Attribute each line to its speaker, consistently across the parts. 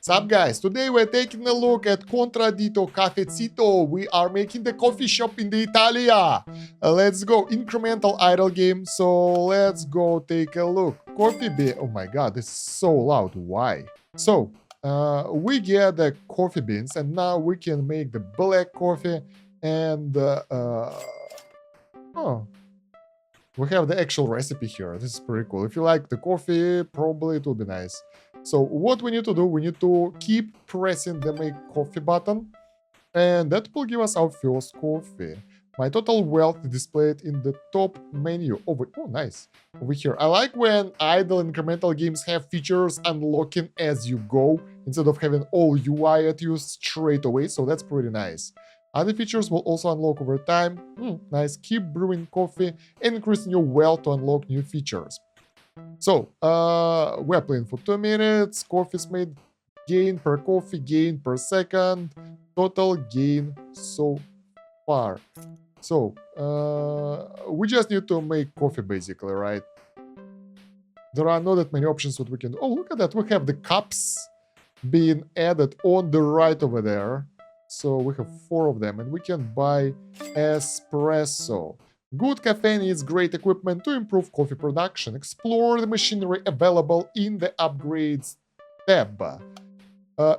Speaker 1: What's up, guys? Today we're taking a look at Conradito Cafezito. We are making the coffee shop in the Italia. Let's go. Incremental idle game. So let's go take a look. Coffee bean. Oh my god, this is so loud. Why? So we get the coffee beans, and now we can make the black coffee. And oh, we have the actual recipe here. This is pretty cool. If you like the coffee, probably it will be nice. So what we need to do, we need to keep pressing the make coffee button, and that will give us our first coffee. My total wealth is displayed in the top menu. Oh, nice. Over here. I like when idle incremental games have features unlocking as you go, instead of having all UI at you straight away, so that's pretty nice. Other features will also unlock over time. Nice. Keep brewing coffee and increasing your wealth to unlock new features. So, we're playing for 2 minutes. Coffee's made. Gain per coffee, gain per second. Total gain so far. So, we just need to make coffee basically, right? There are not that many options what we can do. Oh, look at that. We have the cups being added on the right over there. So we have 4 of them, and we can buy espresso. Good cafe needs great equipment to improve coffee production. Explore the machinery available in the upgrades tab.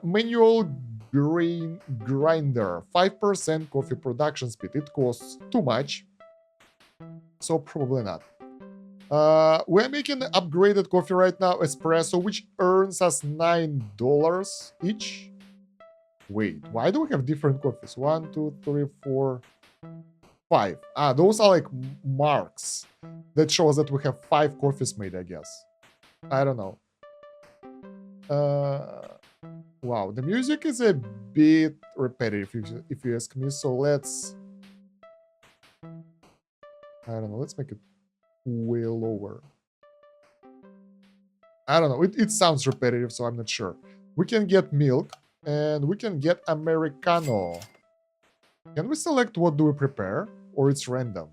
Speaker 1: Manual grain grinder, 5% coffee production speed. It costs too much, so probably not. We're making the upgraded coffee right now, espresso, which earns us $9 each. Wait, why do we have different coffees? 1, 2, 3, 4, 5. Those are like marks that shows that we have 5 coffees made, I guess. I don't know. Wow, the music is a bit repetitive if you ask me, so let's... I don't know, let's make it way lower. I don't know, it sounds repetitive, so I'm not sure. We can get milk, and we can get Americano. Can we select what do we prepare, or it's random?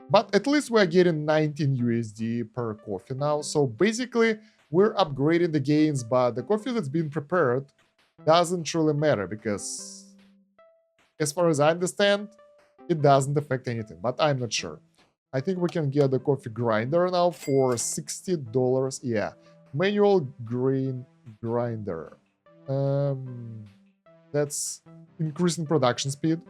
Speaker 1: But at least we're getting 19 USD per coffee now, so basically we're upgrading the gains, but the coffee that's been prepared doesn't really matter, because as far as I understand, it doesn't affect anything, but I'm not sure. I think we can get the coffee grinder now for $60. Yeah, manual grain grinder. That's increasing production speed,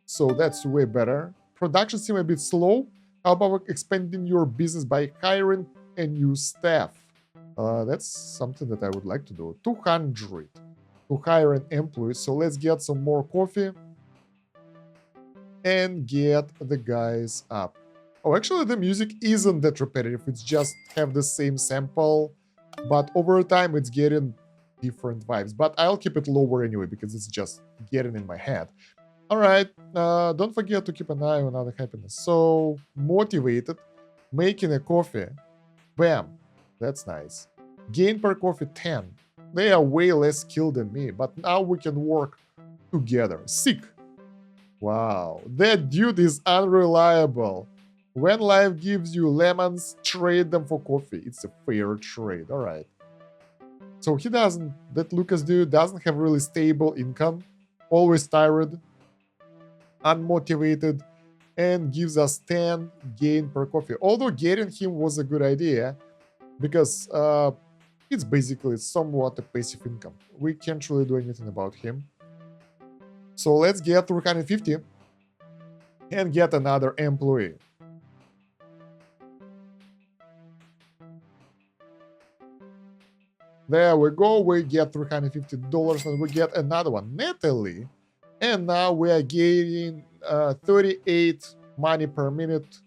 Speaker 1: so that's way better. Production seems a bit slow. How about expanding your business by hiring a new staff? That's something that I would like to do. 200 to hire an employee. So let's get some more coffee and get the guys up. Oh, actually, the music isn't that repetitive. It's just have the same sample, but over time it's getting different vibes. But I'll keep it lower anyway because it's just getting in my head. All right, don't forget to keep an eye on other happiness. So, motivated, making a coffee. Bam, that's nice. Gain per coffee 10. They are way less skilled than me, but now we can work together. Sick. Wow, that dude is unreliable. When life gives you lemons, trade them for coffee. It's a fair trade. All right. So he doesn't, that Lucas dude doesn't have really stable income, always tired, unmotivated, and gives us 10 gain per coffee. Although getting him was a good idea, because it's basically somewhat a passive income. We can't really do anything about him. So let's get 350 and get another employee. There we go, we get $350 and we get another one, Natalie. And now we are getting 38 money per minute,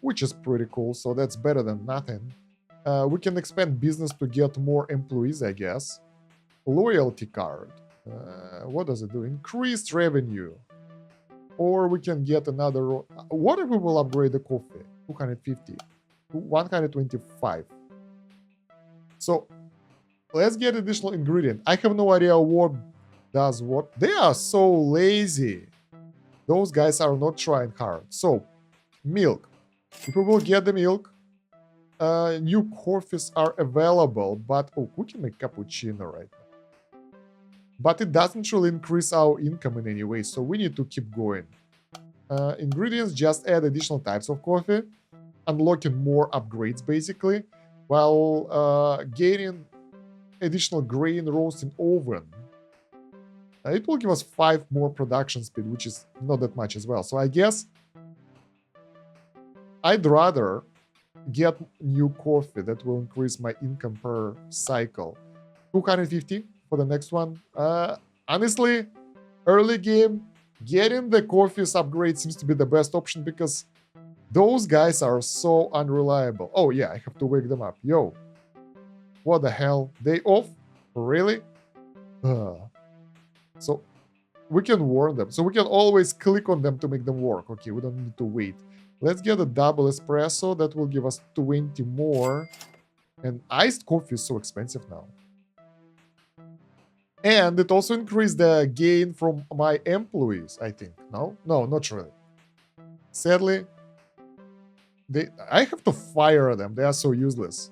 Speaker 1: which is pretty cool, so that's better than nothing. We can expand business to get more employees, I guess. Loyalty card. What does it do? Increased revenue. Or we can get another... What if we will upgrade the coffee? 250. 125. So, let's get additional ingredient. I have no idea what does what. They are so lazy. Those guys are not trying hard. So, milk. If we will get the milk, new coffees are available, but oh, we can make cappuccino right now. But it doesn't really increase our income in any way, so we need to keep going. Ingredients, just add additional types of coffee, unlocking more upgrades basically, while gaining additional grain roasting oven. It will give us 5 more production speed, which is not that much as well. So I guess I'd rather get new coffee that will increase my income per cycle. 250 for the next one. Honestly, early game, getting the coffees upgrade seems to be the best option because those guys are so unreliable. Oh yeah, I have to wake them up. Yo, what the hell? Day off? Really? So we can warn them. So we can always click on them to make them work. Okay, we don't need to wait. Let's get a double espresso. That will give us 20 more. And iced coffee is so expensive now. And it also increased the gain from my employees, I think. No? No, not really. Sadly, I have to fire them. They are so useless.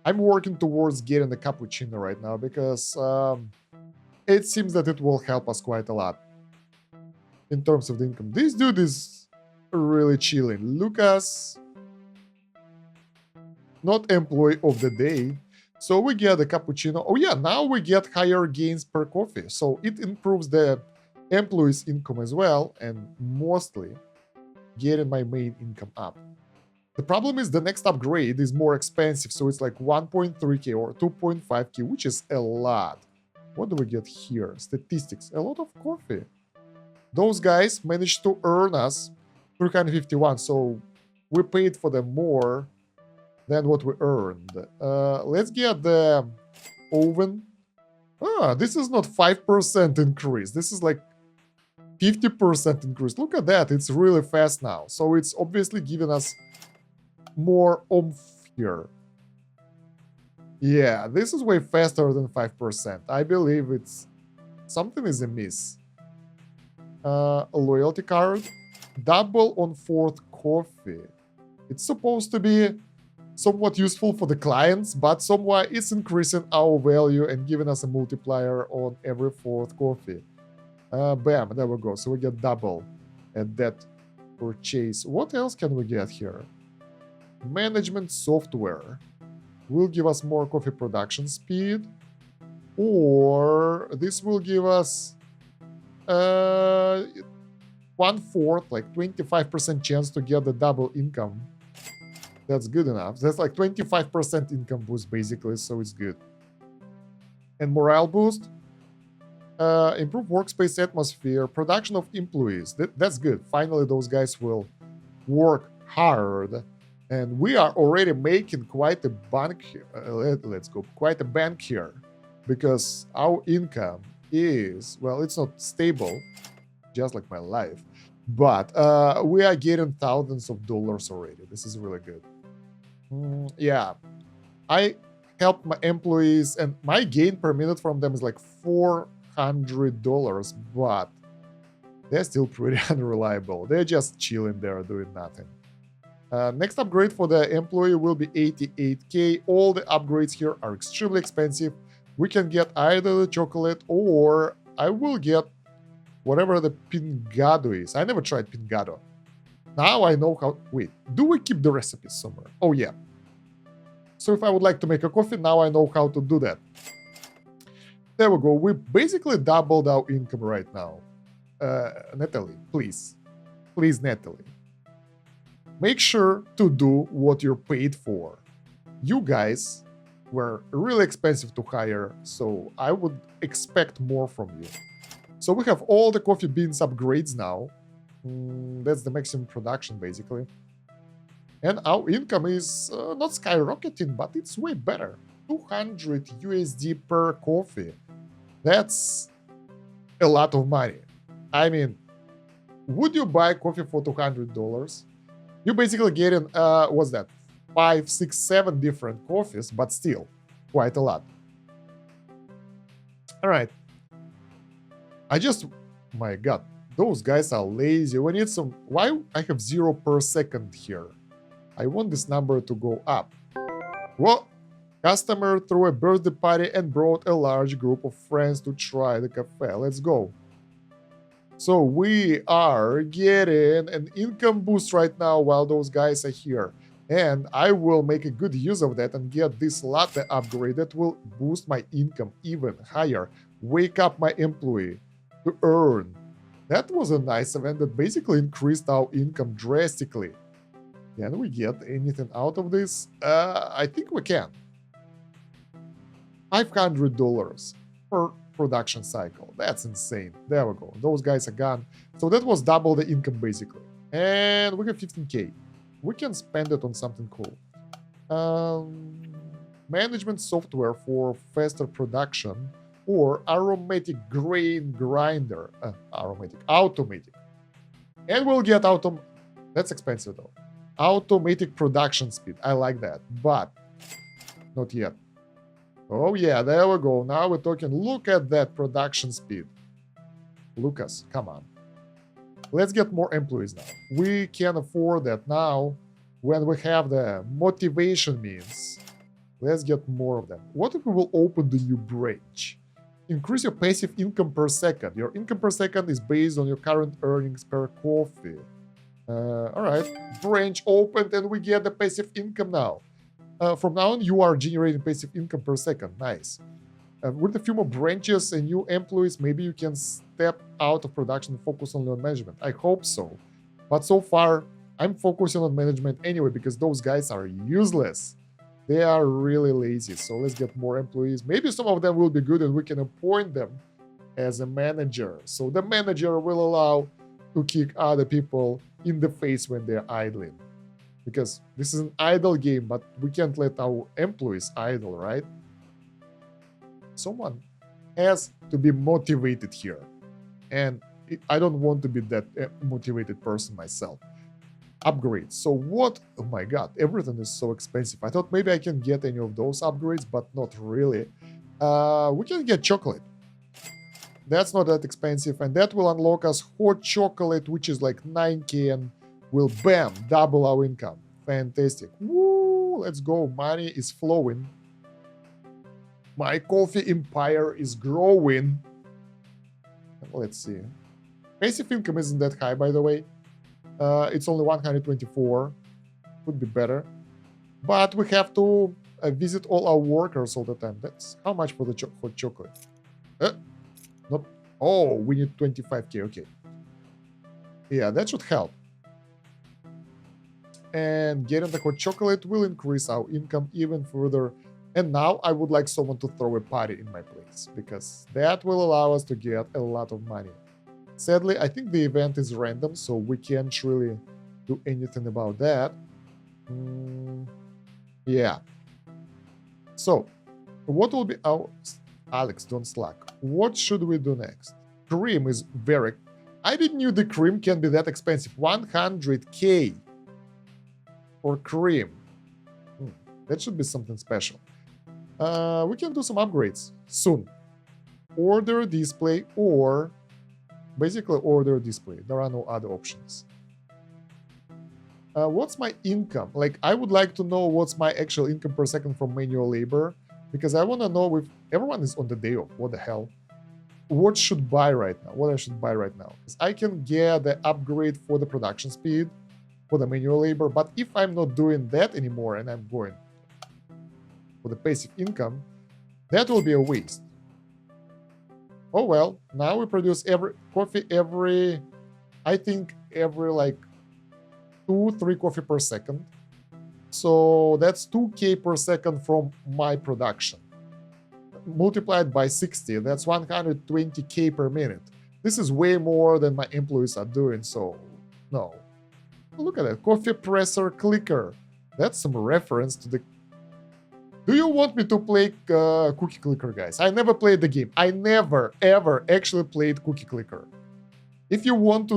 Speaker 1: I'm working towards getting the cappuccino right now because it seems that it will help us quite a lot in terms of the income. This dude is really chilling. Lucas, not employee of the day. So we get a cappuccino. Oh yeah, now we get higher gains per coffee. So it improves the employee's income as well, and mostly getting my main income up. The problem is the next upgrade is more expensive, so it's like 1.3k or 2.5k, which is a lot. What do we get here? Statistics. A lot of coffee. Those guys managed to earn us 351, so we paid for them more than what we earned. Let's get the oven. This is not 5% increase. This is like 50% increase. Look at that. It's really fast now. So it's obviously giving us more oomph here. Yeah, this is way faster than 5%. I believe it's something is amiss. A loyalty card. Double on 4th coffee. It's supposed to be somewhat useful for the clients, but somewhat it's increasing our value and giving us a multiplier on every 4th coffee. Bam, there we go. So we get double at that purchase. What else can we get here? Management software will give us more coffee production speed, or this will give us 1/4, like 25% chance to get the double income. That's good enough. That's like 25% income boost basically, so it's good. And morale boost, improve workspace atmosphere, production of employees. That's good. Finally, those guys will work hard. And we are already making quite a bank here. Let's go, quite a bank here, because our income is, well, it's not stable, just like my life, but we are getting thousands of dollars already. This is really good. Yeah, I helped my employees, and my gain per minute from them is like $400, but they're still pretty unreliable. They're just chilling there doing nothing. Next upgrade for the employee will be 88k. All the upgrades here are extremely expensive. We can get either the chocolate, or I will get whatever the pingado is. I never tried pingado. Now I know how. Wait, do we keep the recipes somewhere? Oh yeah. So if I would like to make a coffee, now I know how to do that. There we go. We basically doubled our income right now. Natalie, please. Please, Natalie. Make sure to do what you're paid for. You guys were really expensive to hire, so I would expect more from you. So we have all the coffee beans upgrades now. That's the maximum production, basically. And our income is not skyrocketing, but it's way better. 200 USD per coffee. That's a lot of money. I mean, would you buy coffee for $200? You're basically getting, what's that? 5, 6, 7 different coffees, but still quite a lot. All right. My God, those guys are lazy. We need some, why I have 0 per second here? I want this number to go up. What? Customer threw a birthday party and brought a large group of friends to try the cafe. Let's go. So we are getting an income boost right now while those guys are here. And I will make a good use of that and get this latte upgrade that will boost my income even higher. Wake up my employee to earn. That was a nice event that basically increased our income drastically. Can we get anything out of this? I think we can. $500 per production cycle. That's insane. There we go. Those guys are gone. So that was double the income basically. And we have 15K. We can spend it on something cool. Management software for faster production or aromatic grain grinder. Automatic. And we'll get that's expensive though. Automatic production speed. I like that, but not yet. Oh yeah, there we go. Now we're talking. Look at that production speed. Lucas, come on. Let's get more employees now. We can afford that now when we have the motivation means. Let's get more of them. What if we will open the new branch? Increase your passive income per second. Your income per second is based on your current earnings per coffee. All right, branch opened and we get the passive income now. From now on, you are generating passive income per second. Nice. With a few more branches and new employees, maybe you can step out of production and focus only on management. I hope so. But so far, I'm focusing on management anyway because those guys are useless. They are really lazy. So let's get more employees. Maybe some of them will be good and we can appoint them as a manager. So the manager will allow to kick other people in the face when they're idling. Because this is an idle game, but we can't let our employees idle, right? Someone has to be motivated here. And I don't want to be that motivated person myself. Upgrades. So what? Oh my god, everything is so expensive. I thought maybe I can get any of those upgrades, but not really. We can get chocolate. That's not that expensive. And that will unlock us hot chocolate, which is like 9K and will bam, double our income. Fantastic. Woo, let's go. Money is flowing. My coffee empire is growing. Let's see. Passive income isn't that high, by the way. It's only 124. Could be better. But we have to visit all our workers all the time. That's how much for the hot chocolate? Not. Oh, we need 25K. Okay. Yeah, that should help. And getting the hot chocolate will increase our income even further. And now I would like someone to throw a party in my place, because that will allow us to get a lot of money. Sadly, I think the event is random, so we can't really do anything about that. Yeah. So, what will be our... Alex, don't slack. What should we do next? Cream is very... I didn't know the cream can be that expensive. 100K for cream. That should be something special. We can do some upgrades soon. Order display or basically order display. There are no other options. What's my income? Like, I would like to know what's my actual income per second from manual labor, because I want to know if everyone is on the day off. What the hell? What should buy right now? What I should buy right now? I can get the upgrade for the production speed for the manual labor, but if I'm not doing that anymore and I'm going for the passive income, that will be a waste. Oh well, now we produce coffee every, I think every like 2-3 coffee per second. So that's 2K per second from my production. Multiplied by 60, that's 120K per minute. This is way more than my employees are doing, so no. Look at that, coffee presser clicker. That's some reference to the... Do you want me to play Cookie Clicker, guys? I never played the game. I never, ever actually played Cookie Clicker. If you want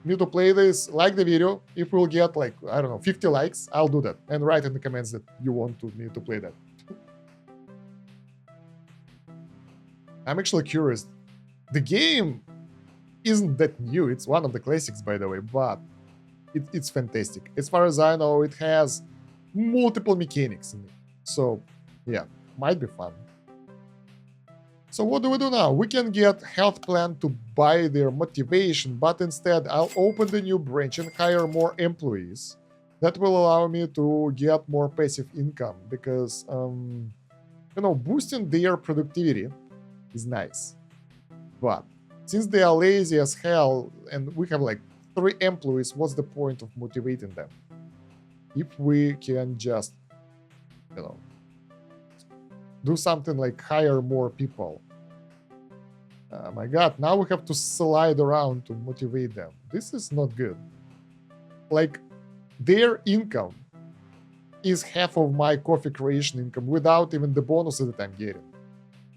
Speaker 1: me to play this, like the video. If we'll get like, I don't know, 50 likes, I'll do that. And write in the comments that you want me to play that. I'm actually curious. The game isn't that new. It's one of the classics, by the way, but It's fantastic. As far as I know, it has multiple mechanics in it. So, yeah, might be fun. So what do we do now? We can get health plan to buy their motivation, but instead I'll open the new branch and hire more employees. That will allow me to get more passive income because, boosting their productivity is nice. But since they are lazy as hell and we have like 3 employees, what's the point of motivating them? If we can just, you know, do something like hire more people. Oh my god, now we have to slide around to motivate them. This is not good. Like, their income is half of my coffee creation income without even the bonuses that I'm getting.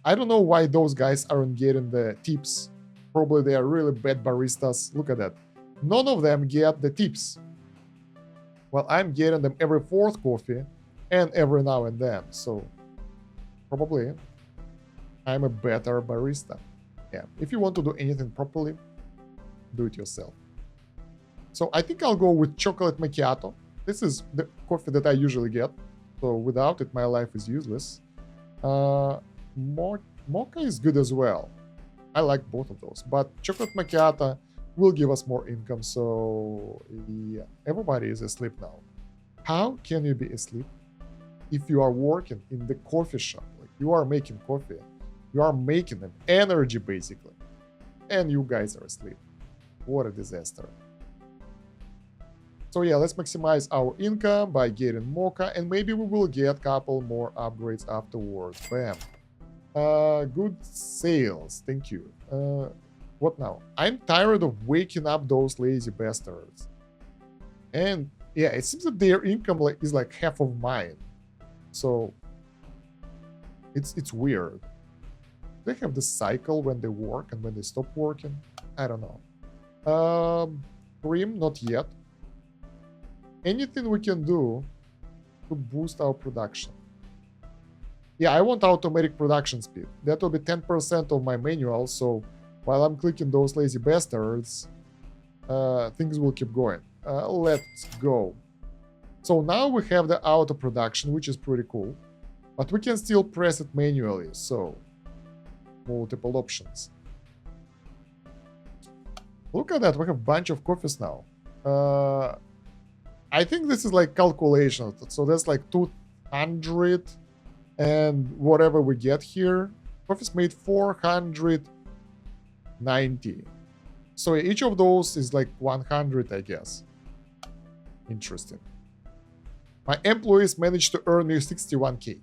Speaker 1: I don't know why those guys aren't getting the tips. Probably they are really bad baristas. Look at that. None of them get the tips. Well, I'm getting them every 4th coffee and every now and then. So, probably I'm a better barista. Yeah, if you want to do anything properly, do it yourself. So I think I'll go with chocolate macchiato. This is the coffee that I usually get. So without it, my life is useless. Mocha is good as well. I like both of those. But chocolate macchiato will give us more income. So yeah, everybody is asleep now. How can you be asleep if you are working in the coffee shop? Like, you are making coffee. You are making an energy, basically. And you guys are asleep. What a disaster. So yeah, let's maximize our income by getting mocha, and maybe we will get a couple more upgrades afterwards. Bam. Good sales. Thank you. What now? I'm tired of waking up those lazy bastards. And yeah, it seems that their income is like half of mine. So it's weird. They have the cycle when they work and when they stop working. I don't know. Cream, not yet. Anything we can do to boost our production. Yeah, I want automatic production speed. That will be 10% of my manual, so while I'm clicking those lazy bastards, things will keep going. Let's go. So now we have the auto production, which is pretty cool. But we can still press it manually, so multiple options. Look at that, we have a bunch of coffees now. I think this is like calculation, so that's like 200 and whatever we get here. Coffee's made 490. So each of those is like 100, I guess. Interesting. My employees managed to earn me 61k.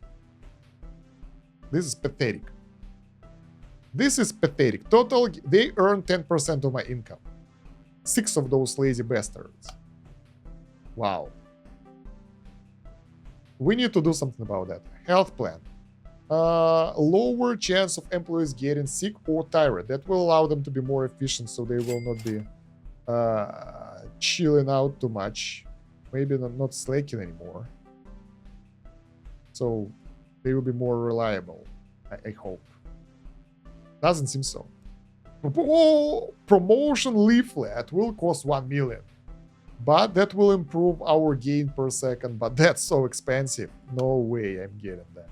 Speaker 1: This is pathetic. This is pathetic. Total, they earn 10% of my income. 6 of those lazy bastards. Wow. We need to do something about that. Health plan. Lower chance of employees getting sick or tired. That will allow them to be more efficient, so they will not be chilling out too much. Maybe not slacking anymore. So they will be more reliable, I hope. Doesn't seem so. Oh, promotion leaflet will cost 1 million. But that will improve our gain per second, but that's so expensive. No way I'm getting that.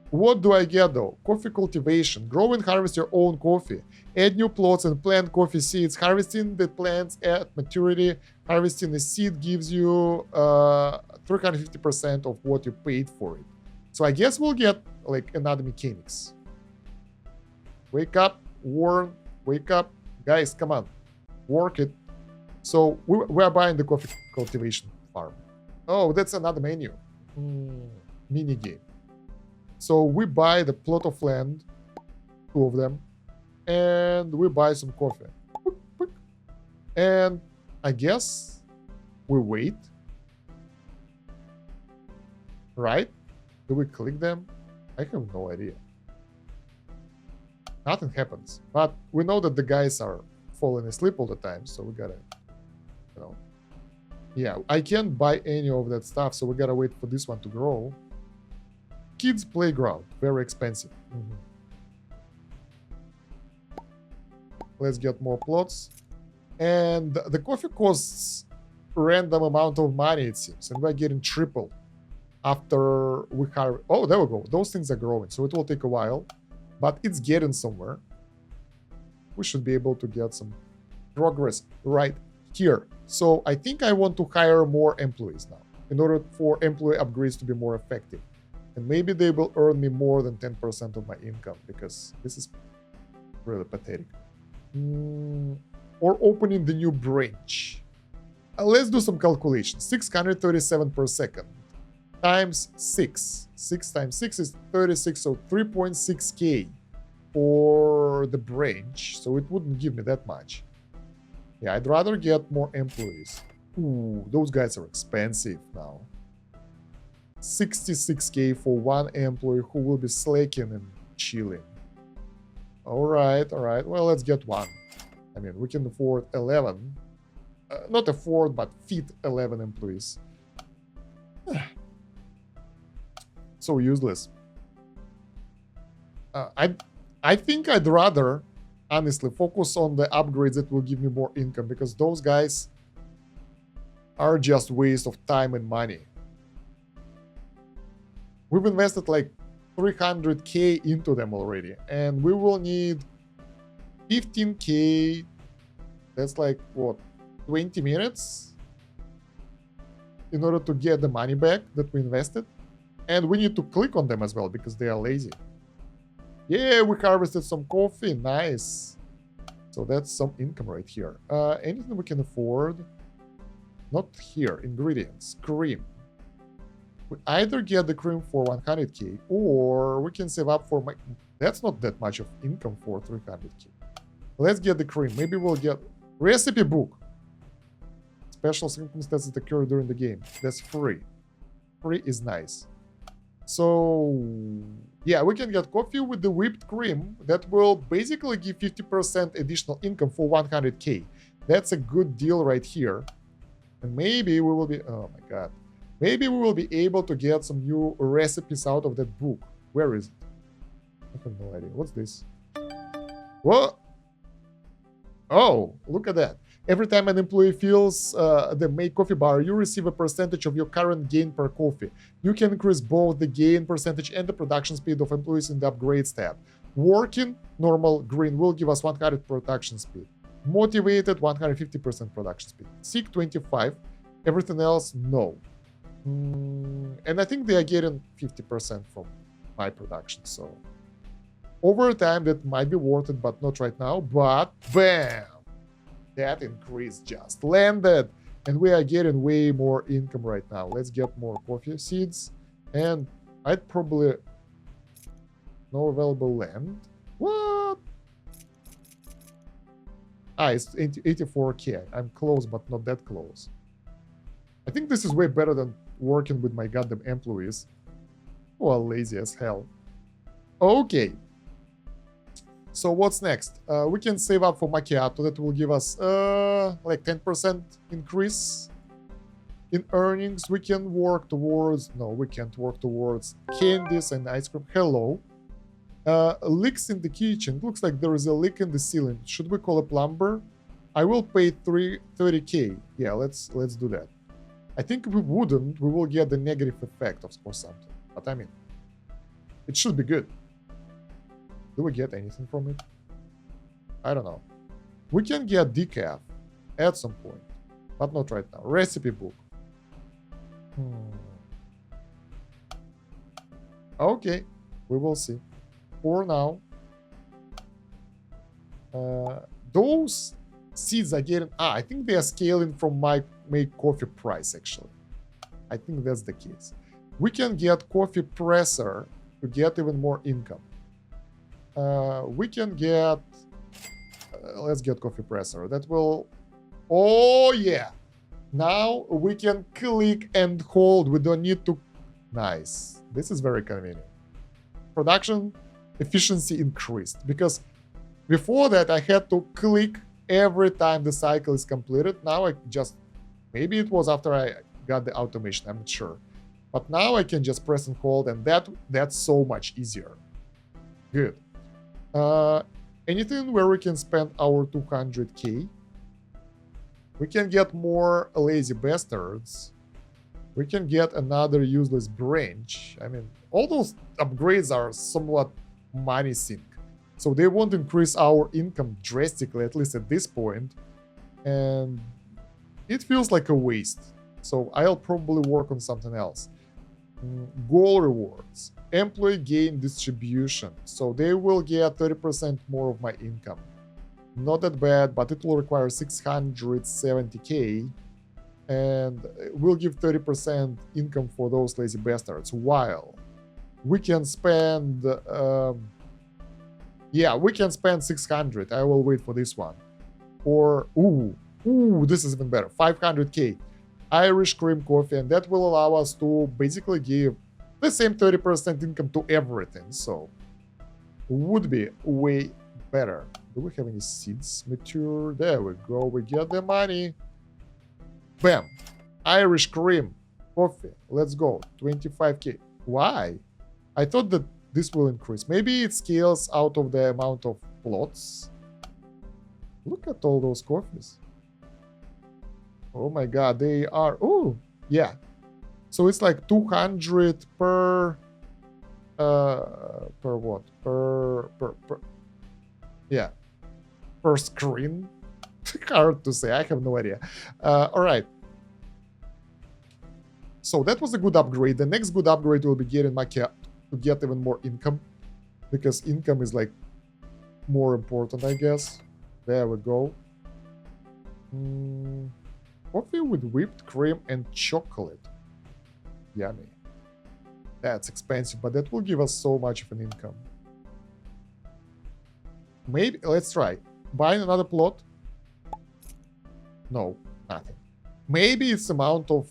Speaker 1: What do I get though? Coffee cultivation. Grow and harvest your own coffee. Add new plots and plant coffee seeds. Harvesting the plants at maturity. Harvesting the seed gives you 350% of what you paid for it. So I guess we'll get like another mechanics. Wake up, Warren. Wake up. Guys, come on. Work it. So we are buying the coffee cultivation farm. Oh, that's another menu. Mini game. So we buy the plot of land, 2 of them, and we buy some coffee. And I guess we wait. Right? Do we click them? I have no idea. Nothing happens. But we know that the guys are falling asleep all the time, so we gotta, you know. Yeah, I can't buy any of that stuff, so we gotta wait for this one to grow. Kids playground, very expensive. Let's get more plots. And the coffee costs random amount of money, it seems, and we're getting triple after we hire. Oh, there we go. Those things are growing, so it will take a while, but it's getting somewhere. We should be able to get some progress right here. So I think I want to hire more employees now in order for employee upgrades to be more effective. And maybe they will earn me more than 10% of my income, because this is really pathetic. Or opening the new branch. Let's do some calculations. 637 per second times 6. 6 times 6 is 36, so 3.6k for the branch. So it wouldn't give me that much. Yeah, I'd rather get more employees. Ooh, those guys are expensive now. 66k for one employee who will be slacking and chilling. All right. Well, let's get one. I mean, we can afford 11. Not afford, but feed 11 employees. So useless. I think I'd rather, honestly, focus on the upgrades that will give me more income, because those guys are just waste of time and money. We've invested like 300k into them already, and we will need 15k. That's like, what, 20 minutes in order to get the money back that we invested. And we need to click on them as well, because they are lazy. Yeah, we harvested some coffee. Nice. So that's some income right here. Anything we can afford? Not here. Ingredients. Cream. We either get the cream for 100k, or we can save up for my... That's not that much of income for 300k. Let's get the cream. Maybe we'll get... Recipe book. Special circumstances that occur during the game. That's free. Free is nice. So, yeah, we can get coffee with the whipped cream. That will basically give 50% additional income for 100k. That's a good deal right here. And maybe we will be... Oh my god. Maybe we will be able to get some new recipes out of that book. Where is it? I have no idea. What's this? What? Oh, look at that. Every time an employee fills the Make Coffee bar, you receive a percentage of your current gain per coffee. You can increase both the gain percentage and the production speed of employees in the Upgrades tab. Working, normal, green will give us 100 production speed. Motivated, 150% production speed. Seek, 25. Everything else, no. And I think they are getting 50% from my production, so... Over time, that might be worth it, but not right now. But, bam! That increase just landed, and we are getting way more income right now. Let's get more coffee seeds, and I'd probably... No available land. What? Ah, it's 84k. I'm close, but not that close. I think this is way better than working with my goddamn employees, who are lazy as hell. Okay. So what's next? We can save up for macchiato. That will give us like 10% increase in earnings. We can work towards... No, we can't work towards candies and ice cream. Hello. Leaks in the kitchen. Looks like there is a leak in the ceiling. Should we call a plumber? I will pay 30k. Yeah, let's do that. I think if we wouldn't, we will get the negative effect or something. But I mean, it should be good. Do we get anything from it? I don't know. We can get decaf at some point, but not right now. Recipe book. Okay, we will see. For now, those seeds are getting... I think they are scaling from my Make Coffee price, actually. I think that's the case. We can get coffee presser to get even more income. We can get... let's get coffee presser. That will... Oh, yeah. Now we can click and hold. We don't need to... Nice. This is very convenient. Production efficiency increased, because before that I had to click every time the cycle is completed. Now I just... Maybe it was after I got the automation, I'm not sure. But now I can just press and hold, and that's so much easier. Good. Anything where we can spend our 200k? We can get more lazy bastards. We can get another useless branch. I mean, all those upgrades are somewhat money sink. So they won't increase our income drastically, at least at this point. And it feels like a waste. So I'll probably work on something else. Goal rewards. Employee gain distribution. So they will get 30% more of my income. Not that bad, but it will require 670k. And we'll give 30% income for those lazy bastards. While we can spend... yeah, we can spend 600. I will wait for this one. Or, ooh, this is even better. 500k. Irish cream coffee, and that will allow us to basically give the same 30% income to everything. So, would be way better. Do we have any seeds mature? There we go. We get the money. Bam. Irish cream coffee. Let's go. 25k. Why? I thought that this will increase. Maybe it scales out of the amount of plots. Look at all those coffees. Oh my god, they are... Oh, yeah. So it's like 200 per... per what? Per... Yeah. Per screen? Hard to say, I have no idea. Alright. So that was a good upgrade. The next good upgrade will be getting my cat to get even more income. Because income is like more important, I guess. There we go. Coffee with whipped cream and chocolate. Yummy. That's expensive, but that will give us so much of an income. Maybe, let's try. Buying another plot? No, nothing. Maybe it's the amount of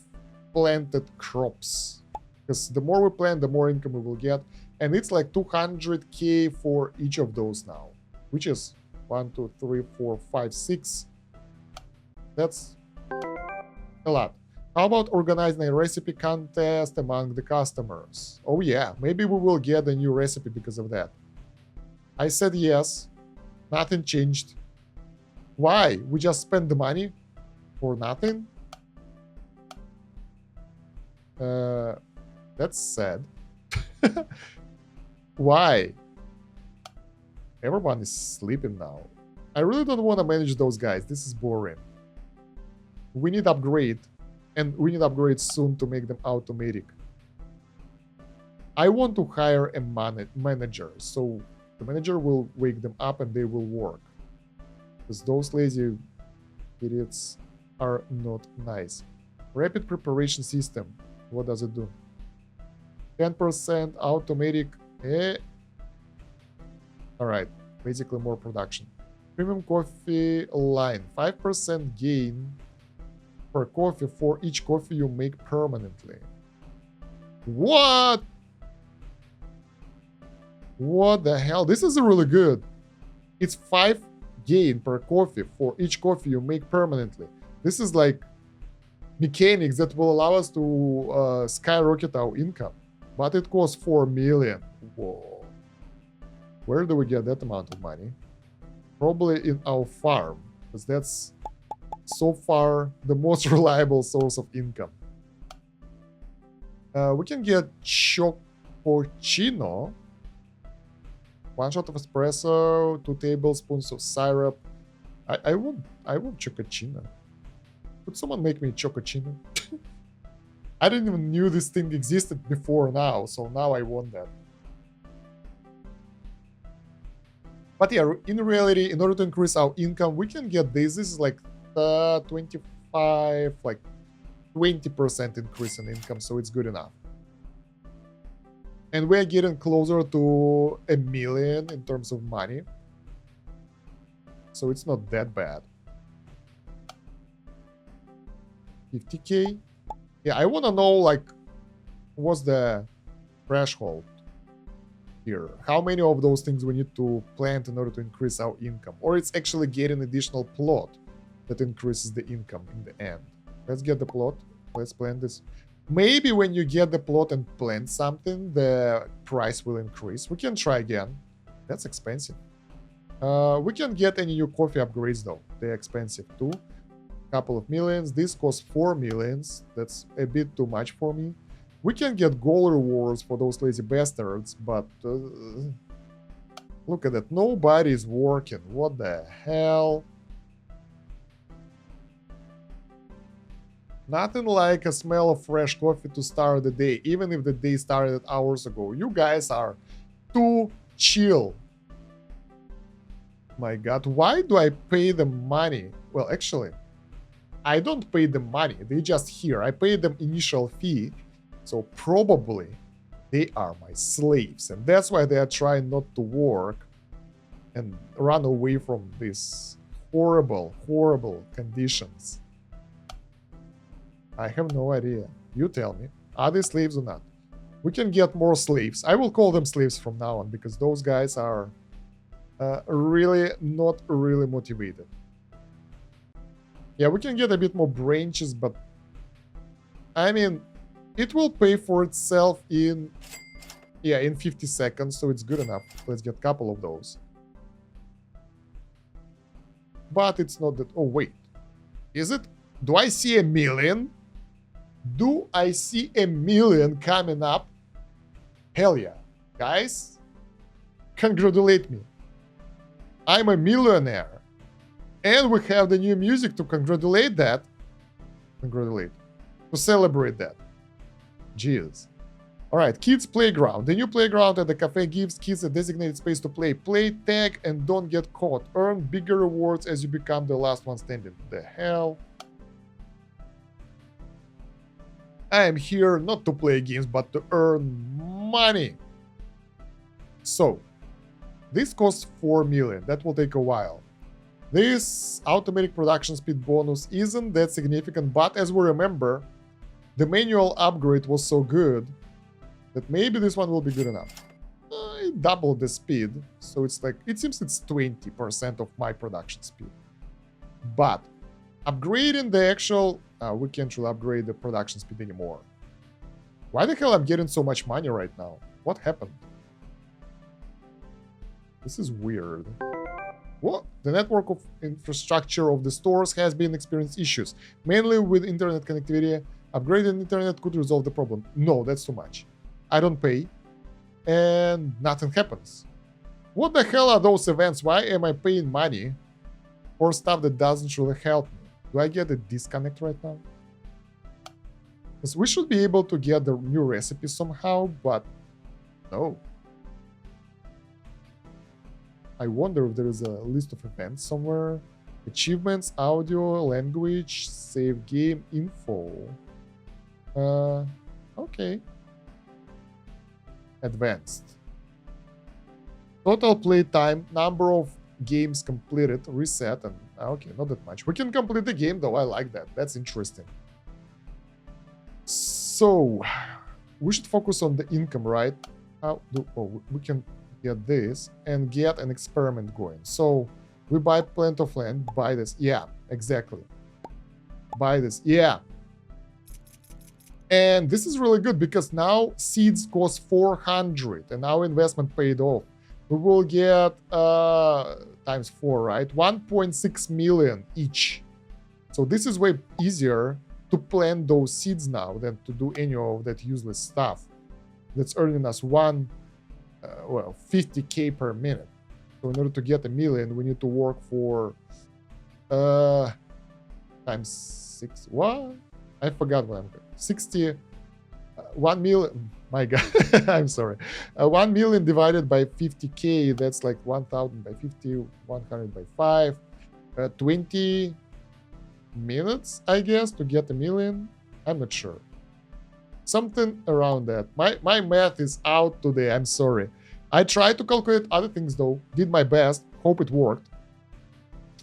Speaker 1: planted crops. Because the more we plant, the more income we will get. And it's like 200k for each of those now. Which is 1, 2, 3, 4, 5, 6. That's a lot. How about organizing a recipe contest among the customers? Oh yeah, maybe we will get a new recipe because of that. I said yes. Nothing changed. Why? We just spent the money for nothing? That's sad. Why? Everyone is sleeping now. I really don't want to manage those guys. This is boring. We need upgrade. And we need upgrades soon to make them automatic. I want to hire a manager. So the manager will wake them up and they will work. Because those lazy idiots are not nice. Rapid preparation system. What does it do? 10% automatic. Alright. Basically more production. Premium coffee line. 5% gain per coffee for each coffee you make permanently. What? What the hell? This is really good. It's 5 gain per coffee for each coffee you make permanently. This is like mechanics that will allow us to skyrocket our income. But it costs 4 million. Whoa. Where do we get that amount of money? Probably in our farm. Because that's so far the most reliable source of income. We can get chocochino. 1 shot of espresso, 2 tablespoons of syrup. I want chocochino. Could someone make me chocochino? I didn't even knew this thing existed before now, so now I want that. But yeah, in reality, in order to increase our income, we can get this. This is like 25, like 20% increase in income, so it's good enough. And we're getting closer to 1 million in terms of money. So it's not that bad. 50k? Yeah, I want to know, like, what's the threshold here? How many of those things we need to plant in order to increase our income? Or it's actually getting additional plot that increases the income in the end. Let's get the plot. Let's plant this. Maybe when you get the plot and plant something, the price will increase. We can try again. That's expensive. We can get any new coffee upgrades though. They're expensive too. Couple of millions. This costs 4 millions. That's a bit too much for me. We can get gold rewards for those lazy bastards, but look at that. Nobody's working. What the hell? Nothing like a smell of fresh coffee to start the day, even if the day started hours ago. You guys are too chill. My god, why do I pay them money? Well, actually, I don't pay them money. They just here. I pay them initial fee. So probably they are my slaves. And that's why they are trying not to work and run away from these horrible, horrible conditions. I have no idea. You tell me. Are they slaves or not? We can get more slaves. I will call them slaves from now on because those guys are really not really motivated. Yeah, we can get a bit more branches, but I mean, it will pay for itself in 50 seconds, so it's good enough. Let's get a couple of those. But it's not that. Oh, wait. Is it? Do I see a million? Do I see a million coming up? Hell yeah. Guys, congratulate me. I'm a millionaire. And we have the new music to congratulate that. To celebrate that. Jeez. Alright, kids playground. The new playground at the cafe gives kids a designated space to play. Play, tag, and don't get caught. Earn bigger rewards as you become the last one standing. The hell? I am here not to play games, but to earn money. So, this costs 4 million. That will take a while. This automatic production speed bonus isn't that significant, but as we remember, the manual upgrade was so good that maybe this one will be good enough. It doubled the speed, so it's like, it seems it's 20% of my production speed. But upgrading the actual, we can't really upgrade the production speed anymore. Why the hell I'm getting so much money right now? What happened? This is weird. What? The network of infrastructure of the stores has been experiencing issues, mainly with internet connectivity. Upgrading internet could resolve the problem. No, that's too much. I don't pay, and nothing happens. What the hell are those events? Why am I paying money for stuff that doesn't really help me? Do I get a disconnect right now? Because we should be able to get the new recipe somehow, but no. I wonder if there is a list of events somewhere. Achievements, audio, language, save game, info. Okay. Advanced. Total play time, number of games completed, reset, and okay, not that much. We can complete the game though, I like that. That's interesting. So, we should focus on the income, right? We can get this and get an experiment going. So, we buy plenty of land, buy this. Yeah, exactly. Buy this. Yeah. And this is really good because now seeds cost 400 and our investment paid off. We will get times 4, right? 1.6 million each. So this is way easier to plant those seeds now than to do any of that useless stuff. That's earning us 50k per minute. So in order to get a million, we need to work for times 6. What? I forgot what I'm 60. 1 million. My god, I'm sorry. 1 million divided by 50k, that's like 1,000 by 50, 100 by 5. 20 minutes, I guess, to get a million. I'm not sure. Something around that. My math is out today, I'm sorry. I tried to calculate other things though, did my best, hope it worked.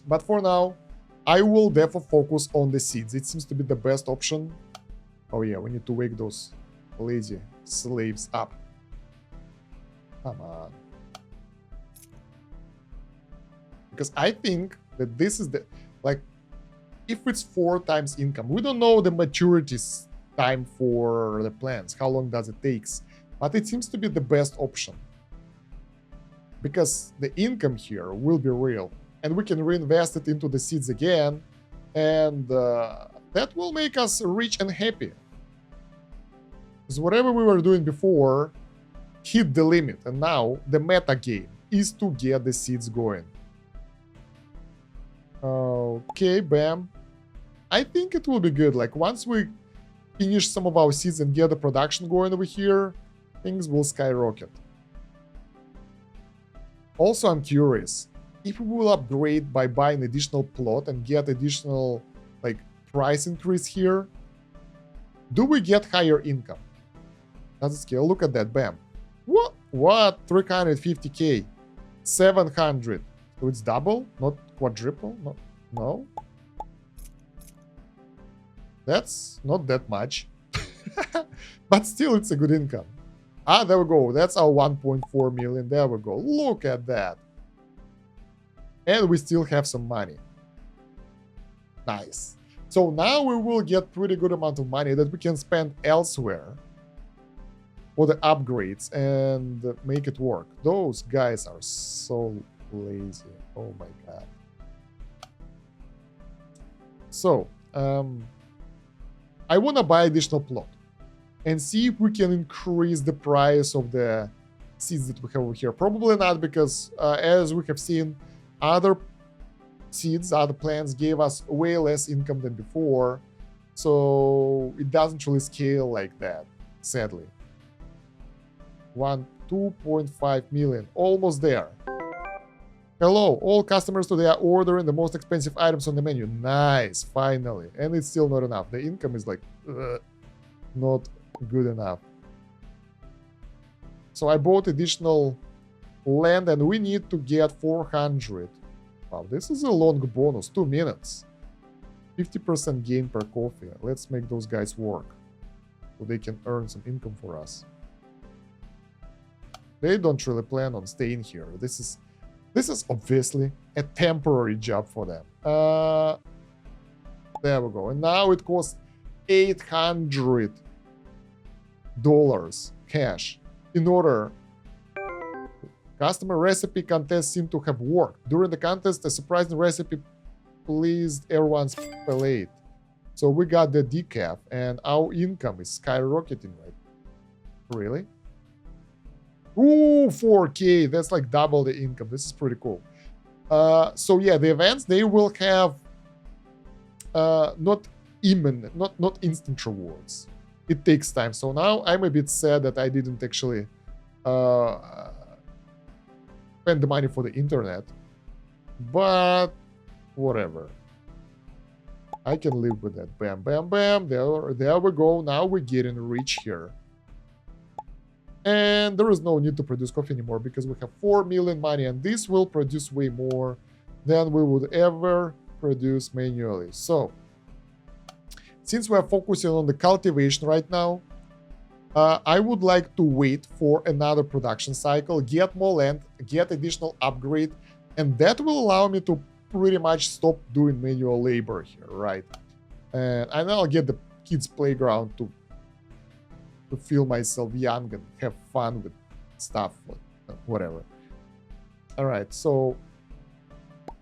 Speaker 1: But for now, I will therefore focus on the seeds. It seems to be the best option. Oh yeah, we need to wake those lazy slaves up. Come on. Because I think that this is the, like, if it's 4 times income, we don't know the maturity time for the plants, how long does it take, but it seems to be the best option. Because the income here will be real, and we can reinvest it into the seeds again And that will make us rich and happy. Because whatever we were doing before hit the limit, and now the meta game is to get the seeds going. Okay, bam. I think it will be good. Like, once we finish some of our seeds and get the production going over here, things will skyrocket. Also, I'm curious if we will upgrade by buying additional plot and get additional, like, price increase here. Do we get higher income? Does it scale? Look at that, bam. What? 350k, 700. So it's double, not quadruple. No. That's not that much, but still, it's a good income. Ah, there we go. That's our 1.4 million. There we go. Look at that. And we still have some money. Nice. So now we will get pretty good amount of money that we can spend elsewhere for the upgrades and make it work. Those guys are so lazy. Oh my god. So, I want to buy additional plot and see if we can increase the price of the seeds that we have over here. Probably not, because as we have seen, other seeds, other plants gave us way less income than before. So it doesn't really scale like that, sadly. 2.5 million, almost there. Hello, all customers today are ordering the most expensive items on the menu. Nice, finally. And it's still not enough. The income is like, not good enough. So I bought additional land and we need to get 400. Wow, this is a long bonus, 2 minutes. 50% gain per coffee. Let's make those guys work so they can earn some income for us. They don't really plan on staying here. This is obviously a temporary job for them. There we go. And now it costs $800 cash in order. Customer recipe contest seemed to have worked. During the contest, a surprising recipe pleased everyone's palate. So we got the decaf and our income is skyrocketing, right? Really? Ooh, 4K. That's like double the income. This is pretty cool. So yeah, the events, they will have not imminent, not instant rewards. It takes time. So now I'm a bit sad that I didn't actually spend the money for the internet. But whatever. I can live with that. Bam, bam, bam. There we go. Now we're getting rich here. And there is no need to produce coffee anymore because we have 4 million money, and this will produce way more than we would ever produce manually. So, since we are focusing on the cultivation right now, I would like to wait for another production cycle, get more land, get additional upgrade, and that will allow me to pretty much stop doing manual labor here, right? And I'll get the kids' playground to feel myself young and have fun with stuff, whatever. All right, so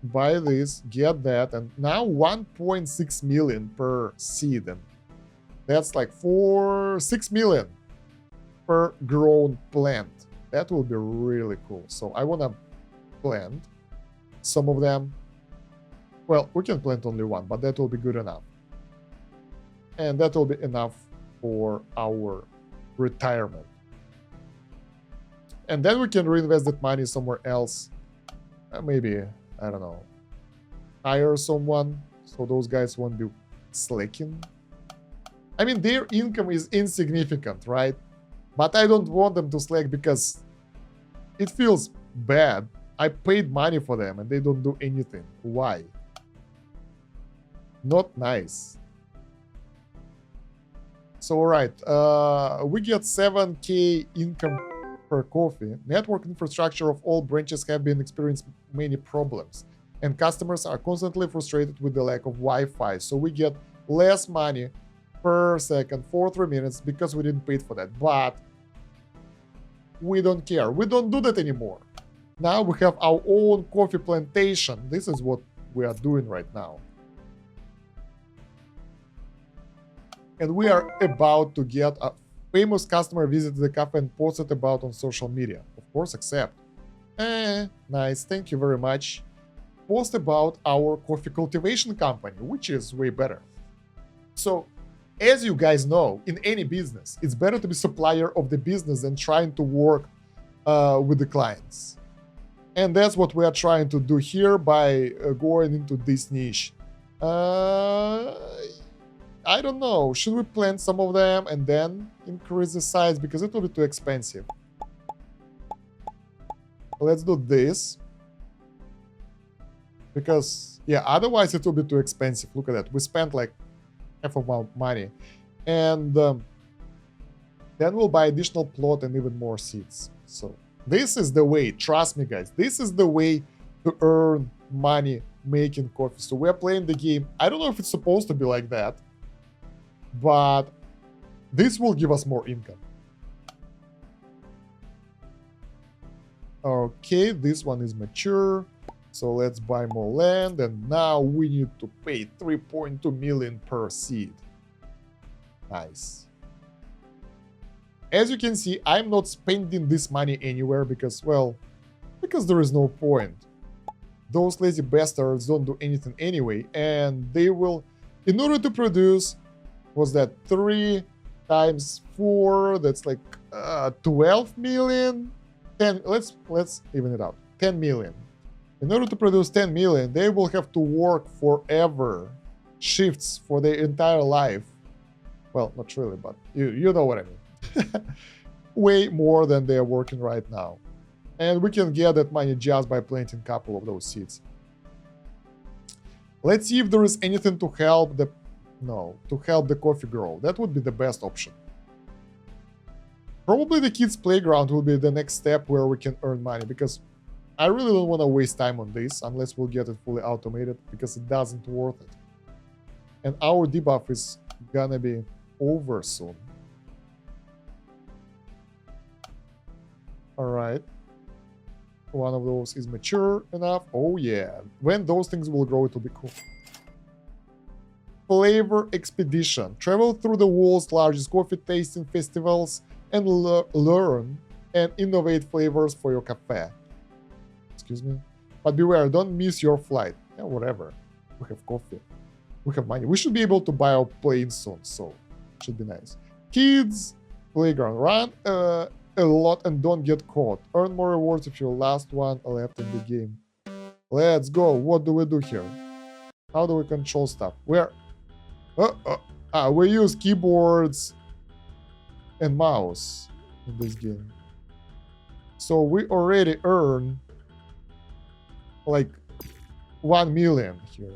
Speaker 1: buy this, get that, and now 1.6 million per seed, and that's like 6 million per grown plant. That will be really cool. So I want to plant some of them. Well, we can plant only one, but that will be good enough, and that will be enough for our retirement. And then we can reinvest that money somewhere else. Maybe, I don't know, hire someone so those guys won't be slacking. I mean, their income is insignificant, right? But I don't want them to slack because it feels bad. I paid money for them and they don't do anything. Why? Not nice. So, all right, we get 7K income per coffee. Network infrastructure of all branches have been experiencing many problems, and customers are constantly frustrated with the lack of Wi-Fi. So we get less money per second for 3 minutes because we didn't pay for that. But we don't care. We don't do that anymore. Now we have our own coffee plantation. This is what we are doing right now. And we are about to get a famous customer visit the cafe and post it about on social media. Of course, accept. Nice, thank you very much. Post about our coffee cultivation company, which is way better. So, as you guys know, in any business, it's better to be supplier of the business than trying to work with the clients. And that's what we are trying to do here by going into this niche. I don't know. Should we plant some of them and then increase the size? Because it will be too expensive. Let's do this. Because, yeah, otherwise it will be too expensive. Look at that. We spent like half of our money. And then we'll buy additional plot and even more seeds. So this is the way. Trust me, guys. This is the way to earn money making coffee. So we're playing the game. I don't know if it's supposed to be like that, but this will give us more income. Okay, this one is mature. So let's buy more land, and now we need to pay 3.2 million per seed. Nice. As you can see, I'm not spending this money anywhere because, well, because there is no point. Those lazy bastards don't do anything anyway, and they will, in order to produce, was that 3 times 4, that's like 12 million? 10, let's even it out, 10 million. In order to produce 10 million, they will have to work forever, shifts for their entire life. Well, not really, but you know what I mean. Way more than they are working right now. And we can get that money just by planting a couple of those seeds. Let's see if there is anything to help the... No, to help the coffee grow. That would be the best option. Probably the kids' playground will be the next step where we can earn money, because I really don't want to waste time on this unless we'll get it fully automated, because it doesn't worth it. And our debuff is gonna be over soon. Alright. One of those is mature enough. Oh yeah. When those things will grow, it will be cool. Flavor Expedition. Travel through the world's largest coffee tasting festivals and learn and innovate flavors for your cafe. Excuse me. But beware, don't miss your flight. Yeah, whatever. We have coffee. We have money. We should be able to buy our plane soon, so it should be nice. Kids, playground. Run a lot and don't get caught. Earn more rewards if you're last one left in the game. Let's go. What do we do here? How do we control stuff? We use keyboards and mouse in this game. So we already earn like 1 million here.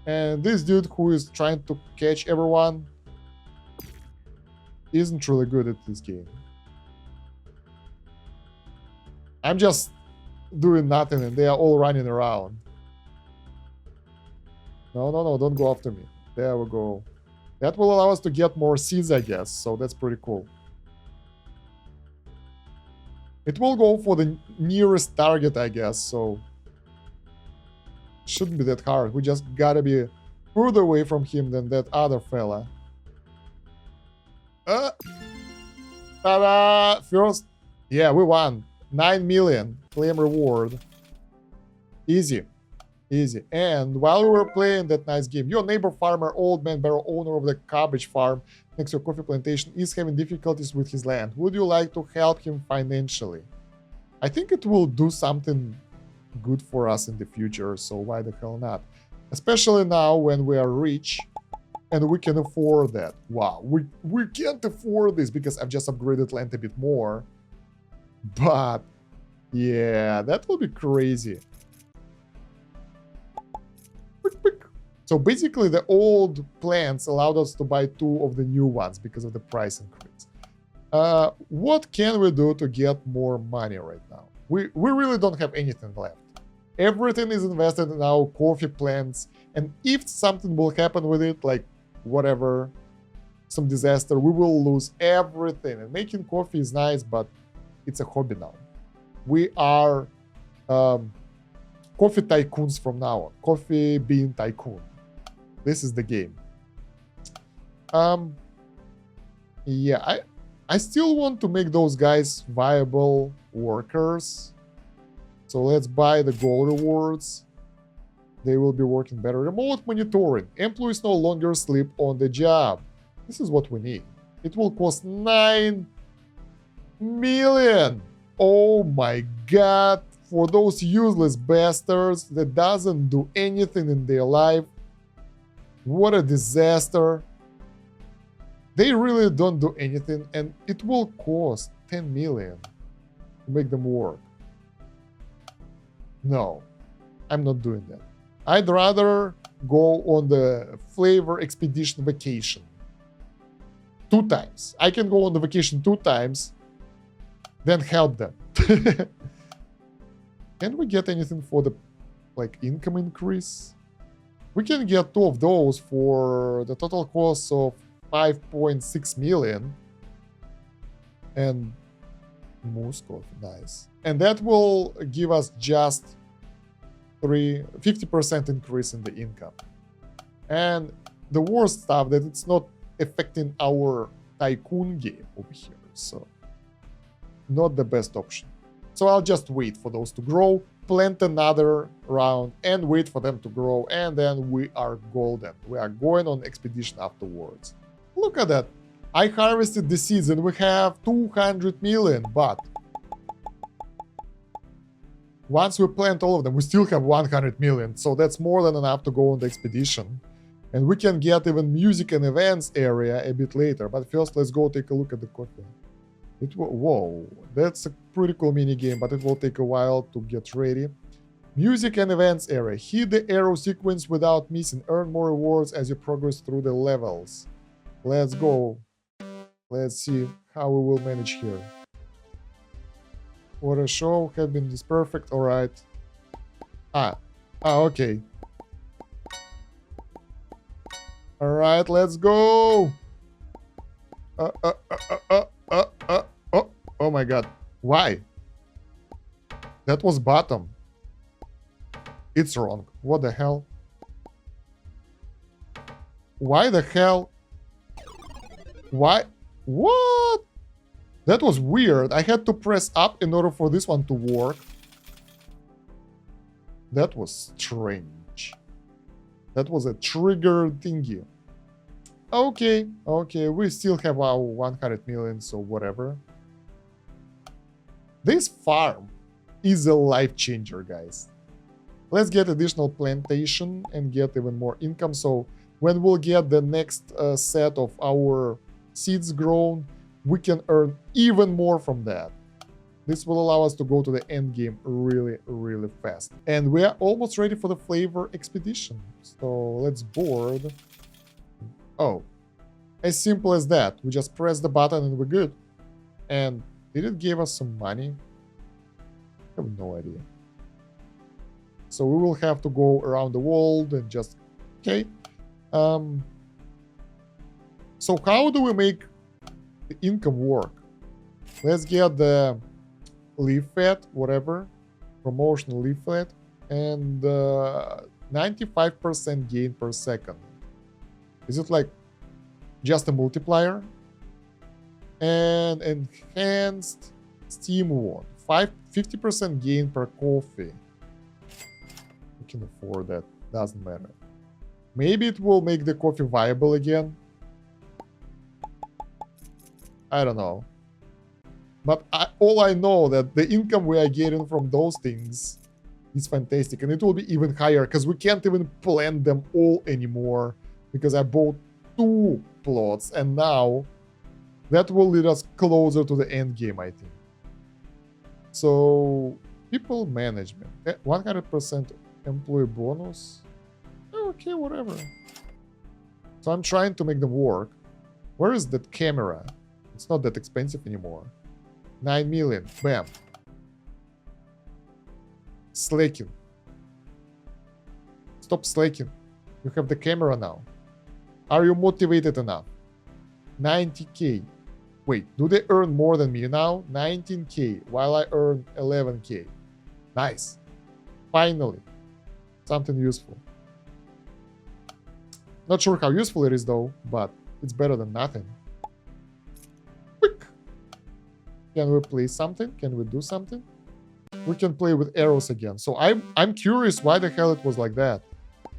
Speaker 1: And this dude who is trying to catch everyone isn't really good at this game. I'm just doing nothing and they are all running around. No, don't go after me. There we go. That will allow us to get more seeds, I guess, so that's pretty cool. It will go for the nearest target, I guess, so shouldn't be that hard. We just gotta be further away from him than that other fella. Ta-da! First, yeah, we won. 9 million claim reward. Easy. Easy. And while we were playing that nice game, your neighbor farmer, old man barrel owner of the cabbage farm next to your coffee plantation, is having difficulties with his land. Would you like to help him financially? I think it will do something good for us in the future, so why the hell not? Especially now when we are rich and we can afford that. Wow, we can't afford this because I've just upgraded land a bit more. But yeah, that will be crazy. So basically the old plants allowed us to buy 2 of the new ones because of the price increase. What can we do to get more money right now? We really don't have anything left. Everything is invested in our coffee plants, and if something will happen with it, like whatever, some disaster, we will lose everything. And making coffee is nice, but it's a hobby now. We are coffee tycoons from now on. Coffee bean tycoon. This is the game. Um, yeah, I still want to make those guys viable workers. So let's buy the gold rewards. They will be working better. Remote monitoring. Employees no longer sleep on the job. This is what we need. It will cost 9 million. Oh my god. For those useless bastards that doesn't do anything in their life. What a disaster. They really don't do anything, and it will cost 10 million to make them work. No, I'm not doing that. I'd rather go on the flavor expedition vacation 2 times. I can go on the vacation 2 times, then help them. Can we get anything for the income increase? We can get 2 of those for the total cost of 5.6 million. And moose coffee, nice. And that will give us just 50% increase in the income. And the worst stuff that it's not affecting our tycoon game over here. So not the best option. So I'll just wait for those to grow, plant another round, and wait for them to grow, and then we are golden. We are going on expedition afterwards. Look at that. I harvested the seeds and we have 200 million, but once we plant all of them, we still have 100 million. So that's more than enough to go on the expedition. And we can get even music and events area a bit later. But first, let's go take a look at the coffee. Whoa, that's a pretty cool mini game, but it will take a while to get ready. Music and events area. Hit the arrow sequence without missing. Earn more rewards as you progress through the levels. Let's go. Let's see how we will manage here. What a show. Have been this perfect. All right. Okay. All right, let's go. Oh my god. Why? That was bottom. It's wrong. What the hell? Why the hell? Why? What? That was weird. I had to press up in order for this one to work. That was strange. That was a trigger thingy. Okay, we still have our 100 million, so whatever. This farm is a life changer, guys. Let's get additional plantation and get even more income. So when we'll get the next set of our seeds grown, we can earn even more from that. This will allow us to go to the end game really, really fast. And we are almost ready for the flavor expedition. So let's board. Oh, as simple as that. We just press the button and we're good. And did it give us some money? I have no idea. So we will have to go around the world and just... Okay. So how do we make the income work? Let's get the leaflet, whatever. Promotional leaflet. And 95% gain per second. Is it like just a multiplier? And enhanced Steam Wand. 50% gain per coffee. We can afford that. Doesn't matter. Maybe it will make the coffee viable again. I don't know. But all I know that the income we are getting from those things is fantastic. And it will be even higher because we can't even plant them all anymore. Because I bought 2 plots and now that will lead us closer to the end game, I think. So, people management. 100% employee bonus. Okay, whatever. So I'm trying to make them work. Where is that camera? It's not that expensive anymore. 9 million. Bam. Slacking. Stop slacking. You have the camera now. Are you motivated enough? 90k. Wait, do they earn more than me now? 19k, while I earn 11k. Nice. Finally. Something useful. Not sure how useful it is though, but It's better than nothing. Quick. Can we play something? Can we do something? We can play with arrows again. So I'm curious why the hell it was like that.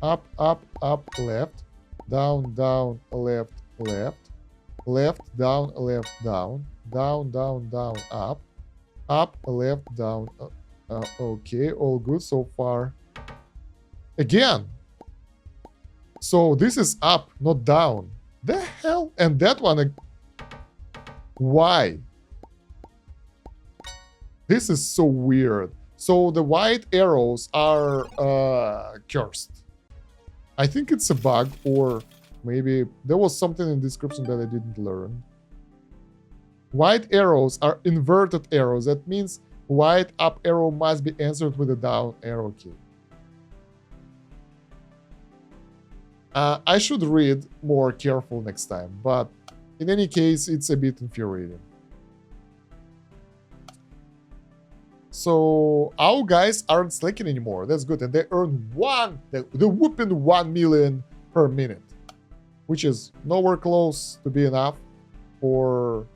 Speaker 1: Up, up, up, left. Down, down, left, left. Left, down, left, down. Down, down, down, up. Up, left, down. Okay, all good so far. Again. So this is up, not down. The hell? And that one... Why? This is so weird. So the white arrows are cursed. I think it's a bug, or maybe there was something in the description that I didn't learn. White arrows are inverted arrows. That means white up arrow must be answered with a down arrow key. I should read more careful next time, but in any case, it's a bit infuriating. So our guys aren't slacking anymore. That's good. And they earn the whooping 1 million per minute, which is nowhere close to be enough for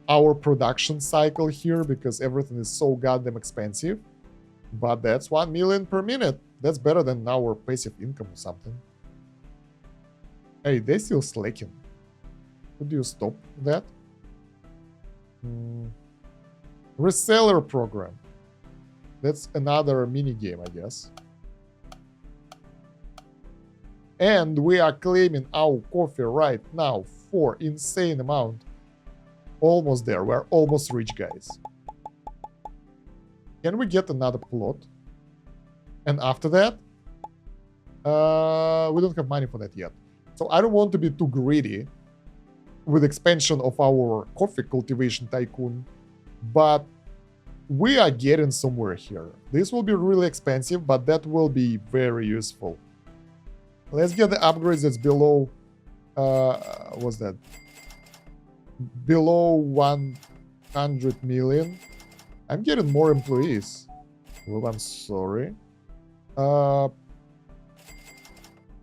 Speaker 1: our production cycle here because everything is so goddamn expensive. But that's 1 million per minute. That's better than our passive income or something. Hey, they still slacking. Could you stop that? Reseller program. That's another mini game, I guess. And we are claiming our coffee right now for insane amount. Almost there. We're almost rich, guys. Can we get another plot? And after that, we don't have money for that yet. So I don't want to be too greedy with expansion of our coffee cultivation tycoon, but we are getting somewhere here. This will be really expensive, but that will be very useful. Let's get the upgrades that's below, what's that? Below 100 million. I'm getting more employees. Well, I'm sorry.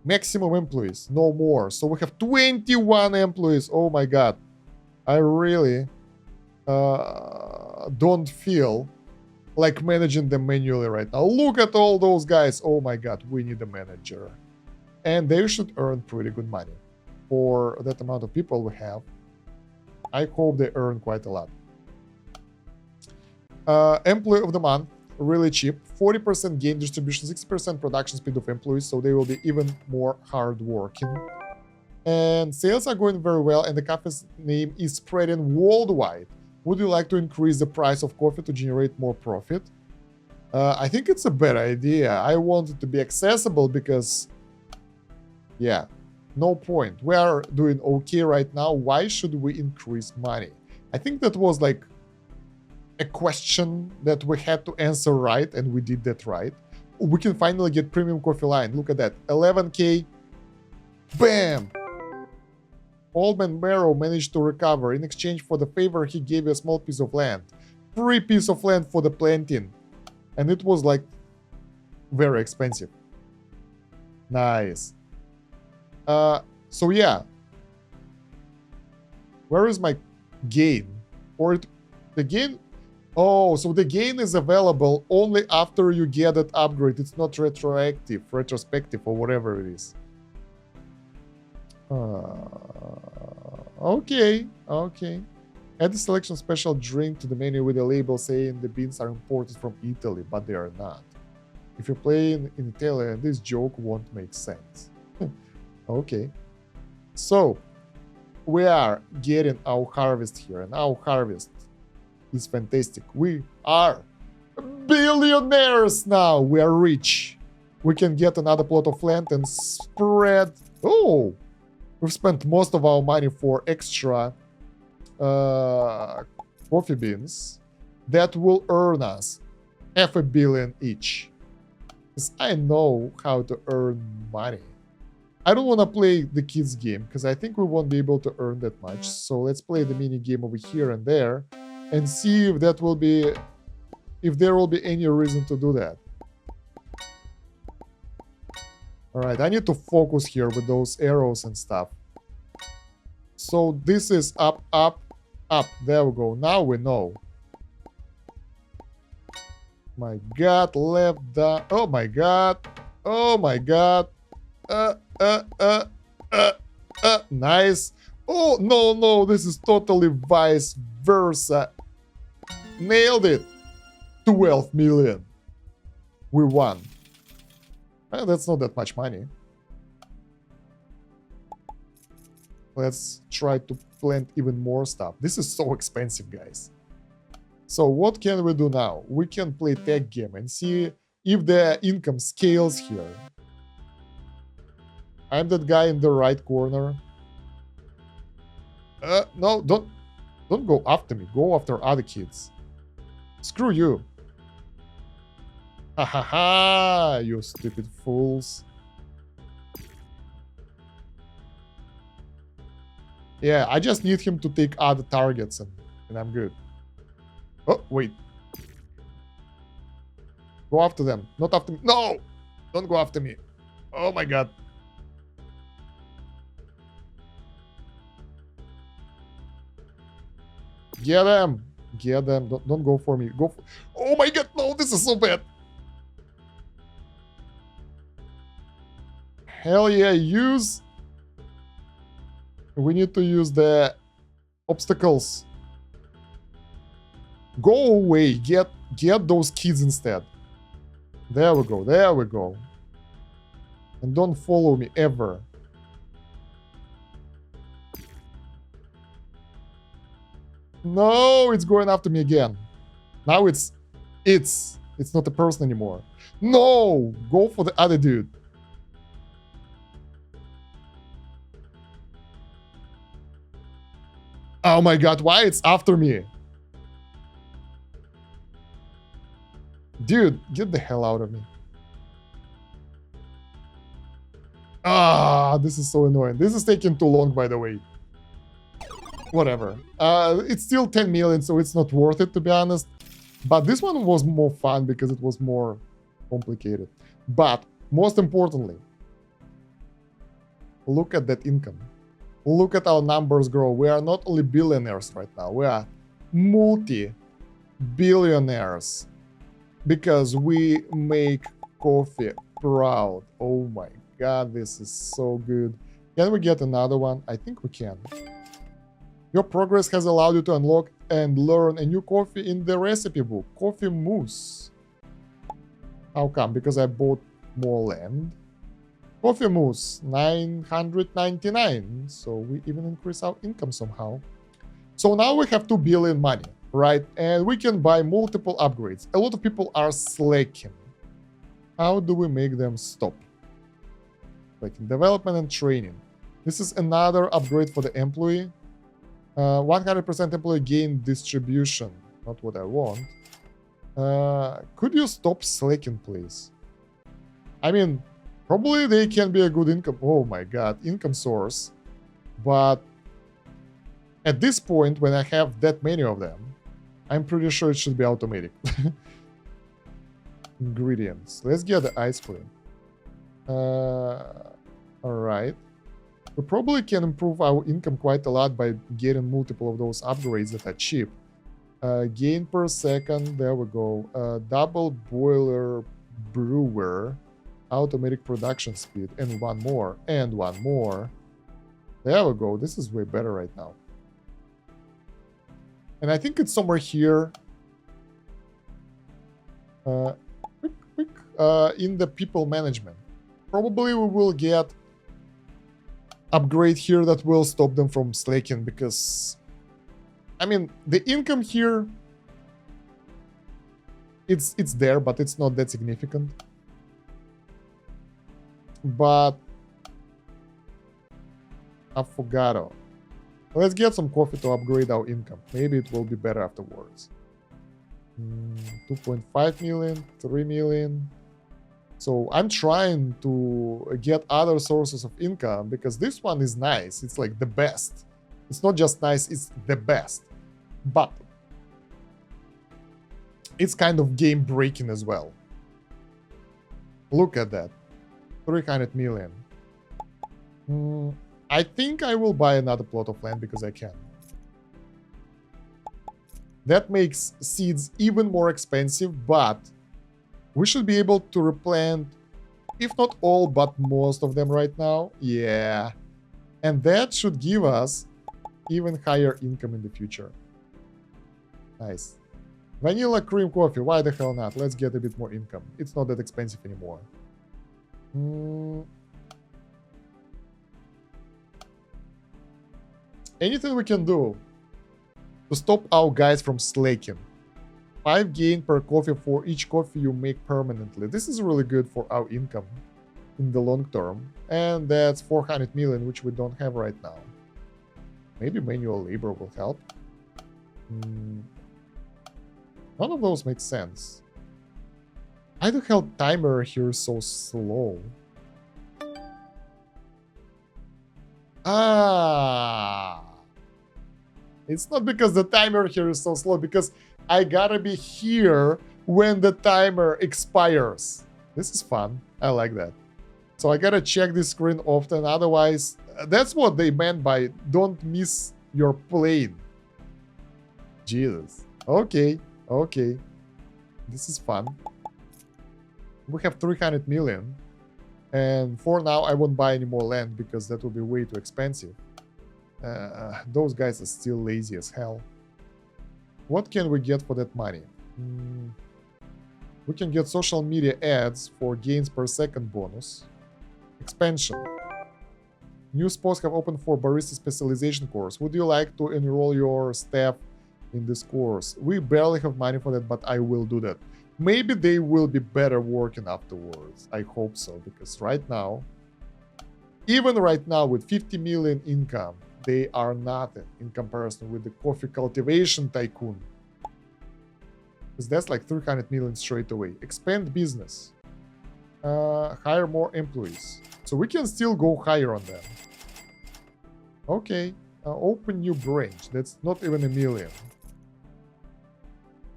Speaker 1: Maximum employees, no more. So we have 21 employees. Oh my god. I really don't feel like managing them manually right now. Look at all those guys. Oh my god, we need a manager. And they should earn pretty good money for that amount of people we have. I hope they earn quite a lot. Employee of the month, really cheap. 40% gain distribution, 60% production speed of employees, so they will be even more hardworking. And sales are going very well, and the cafe's name is spreading worldwide. Would you like to increase the price of coffee to generate more profit? I think it's a better idea. I want it to be accessible because, yeah, no point. We are doing okay right now. Why should we increase money? I think that was like a question that we had to answer right, and we did that right. We can finally get premium coffee line. Look at that. 11K. Bam! Old Man Marrow managed to recover. In exchange for the favor, he gave you a small piece of land. Free piece of land for the planting. And it was like very expensive. Nice. So yeah. Where is my gain? Or the gain? Oh, so the gain is available only after you get that upgrade. It's not retrospective, or whatever it is. Okay. Add the selection special drink to the menu with a label saying the beans are imported from Italy, but they are not. If you're playing in Italian, this joke won't make sense. Okay. So, we are getting our harvest here, and our harvest is fantastic. We are billionaires now. We are rich. We can get another plot of land and spread. Oh, we've spent most of our money for extra coffee beans that will earn us $500 million each. Because I know how to earn money. I don't want to play the kids game because I think we won't be able to earn that much. So let's play the mini game over here and there and see if that will be, if there will be any reason to do that. All right, I need to focus here with those arrows and stuff. So this is up, up, up. There we go. Now we know. My god, left down. Oh my god. Oh my god. Uh, uh, uh, uh, nice. Oh, no, no. This is totally vice versa. Nailed it. 12 million. We won. That's not that much money. Let's try to plant even more stuff. This is so expensive, guys. So what can we do now? We can play tech game and see if the income scales here. I'm that guy in the right corner. No, don't go after me. Go after other kids. Screw you. Ha ha ha, you stupid fools. Yeah, I just need him to take other targets and I'm good. Oh, wait. Go after them. Not after me. No! Don't go after me. Oh my god. Get them. Get them. Don't go for me. Go for... Oh my god, no, this is so bad. Hell yeah, use... We need to use the obstacles. Go away. Get those kids instead. There we go. There we go. And don't follow me ever. No, it's going after me again. Now it's not a person anymore. No, go for the other dude. Oh my god, why it's after me? Dude, get the hell out of me. Ah, this is so annoying. This is taking too long, by the way. Whatever. It's still 10 million, so it's not worth it, to be honest. But this one was more fun because it was more complicated. But most importantly, look at that income. Look at our numbers grow. We are not only billionaires right now, we are multi-billionaires because we make coffee proud. Oh my god, this is so good. Can we get another one? I think we can. Your progress has allowed you to unlock and learn a new coffee in the recipe book. Coffee mousse. How come? Because I bought more land. Coffee mousse, 999. So we even increase our income somehow. So now we have 2 billion money, right? And we can buy multiple upgrades. A lot of people are slacking. How do we make them stop? Like in development and training. This is another upgrade for the employee. 100% employee gain distribution. Not what I want. Could you stop slacking, please? I mean, probably they can be a good income. Oh my god, income source. But at this point, when I have that many of them, I'm pretty sure it should be automatic. Ingredients. Let's get the ice cream. Alright. We probably can improve our income quite a lot by getting multiple of those upgrades that are cheap. Gain per second. There we go. Double boiler brewer. Automatic production speed. And one more. And one more. There we go. This is way better right now. And I think it's somewhere here. In the people management. Probably we will get upgrade here that will stop them from slacking because, I mean, the income here, it's there, but it's not that significant. But affogato. Let's get some coffee to upgrade our income. Maybe it will be better afterwards. 2.5 million, 3 million. So I'm trying to get other sources of income because this one is nice. It's like the best. It's not just nice, it's the best. But it's kind of game breaking as well. Look at that. 300 million. I think I will buy another plot of land because I can. That makes seeds even more expensive, but we should be able to replant, if not all, but most of them right now. Yeah. And that should give us even higher income in the future. Nice. Vanilla cream coffee, why the hell not? Let's get a bit more income. It's not that expensive anymore. Anything we can do to stop our guys from slaking. 5 gain per coffee for each coffee you make permanently. This is really good for our income in the long term. And that's 400 million, which we don't have right now. Maybe manual labor will help. None of those make sense. Why the hell timer here is so slow? It's not because the timer here is so slow, because I gotta be here when the timer expires. This is fun. I like that. So I gotta check this screen often, otherwise, that's what they meant by don't miss your plane. Jesus. Okay. This is fun. We have 300 million. And for now, I won't buy any more land because that will be way too expensive. Those guys are still lazy as hell. What can we get for that money? We can get social media ads for gains per second bonus. Expansion. New spots have opened for barista specialization course. Would you like to enroll your staff in this course? We barely have money for that, but I will do that. Maybe they will be better working afterwards. I hope so, because right now, even right now with 50 million income, they are nothing in comparison with the coffee cultivation tycoon. Because that's like 300 million straight away. Expand business. Hire more employees. So we can still go higher on them. Okay. Open new branch. That's not even a million.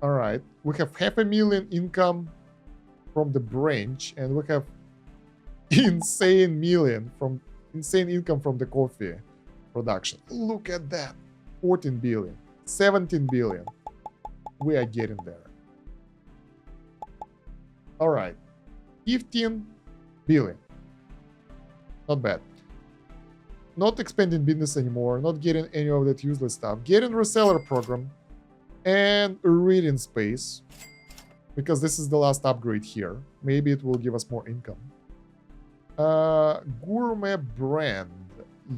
Speaker 1: All right, we have 500,000 income from the branch, and we have insane income from the coffee production. Look at that. 14 billion, 17 billion. We are getting there. All right, 15 billion. Not bad. Not expanding business anymore, not getting any of that useless stuff. Getting reseller program and a reading space, because this is the last upgrade here. Maybe it will give us more income. Gourmet brand,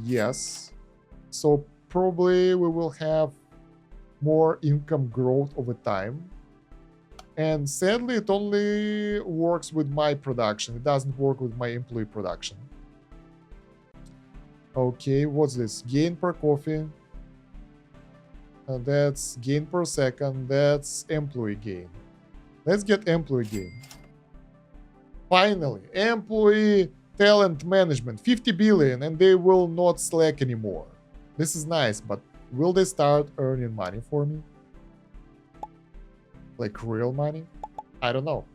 Speaker 1: yes. So probably we will have more income growth over time. And sadly, it only works with my production. It doesn't work with my employee production. Okay, what's this? Gain per coffee. That's gain per second. That's employee gain. Let's get employee gain. Finally, employee talent management. 50 billion, and they will not slack anymore. This is nice, but will they start earning money for me? Like real money? I don't know.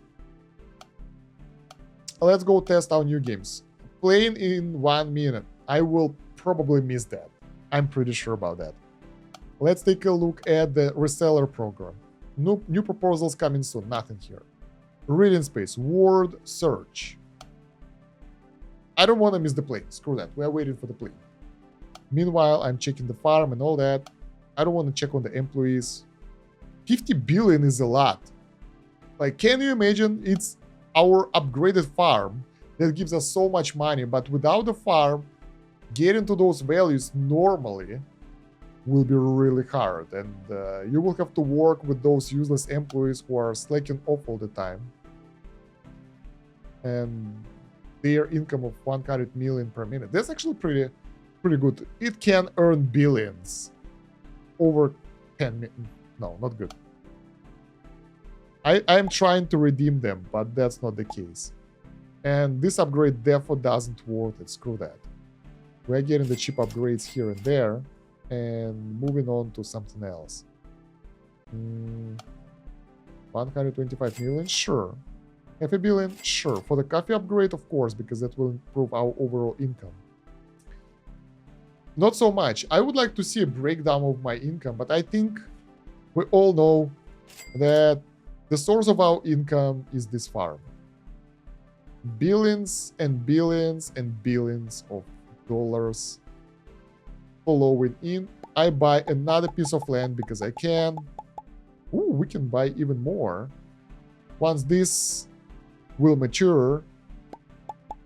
Speaker 1: Let's go test our new games. Playing in 1 minute. I will probably miss that. I'm pretty sure about that. Let's take a look at the reseller program. New proposals coming soon. Nothing here. Reading space. Word search. I don't want to miss the plane. Screw that. We are waiting for the plane. Meanwhile, I'm checking the farm and all that. I don't want to check on the employees. 50 billion is a lot. Like, can you imagine? It's our upgraded farm that gives us so much money, but without the farm, getting to those values normally will be really hard, and you will have to work with those useless employees who are slacking off all the time, and their income of 100 million per minute. That's actually pretty good. It can earn billions over 10 minutes. No, not good. I'm trying to redeem them, but that's not the case. And this upgrade therefore doesn't worth it. Screw that. We're getting the cheap upgrades here and there, and moving on to something else. 125 million? Sure. Half a billion? Sure. For the coffee upgrade, of course, because that will improve our overall income. Not so much. I would like to see a breakdown of my income, but I think we all know that the source of our income is this farm. Billions and billions and billions of dollars flowing in. I buy another piece of land because I can. Ooh, we can buy even more. Once this will mature,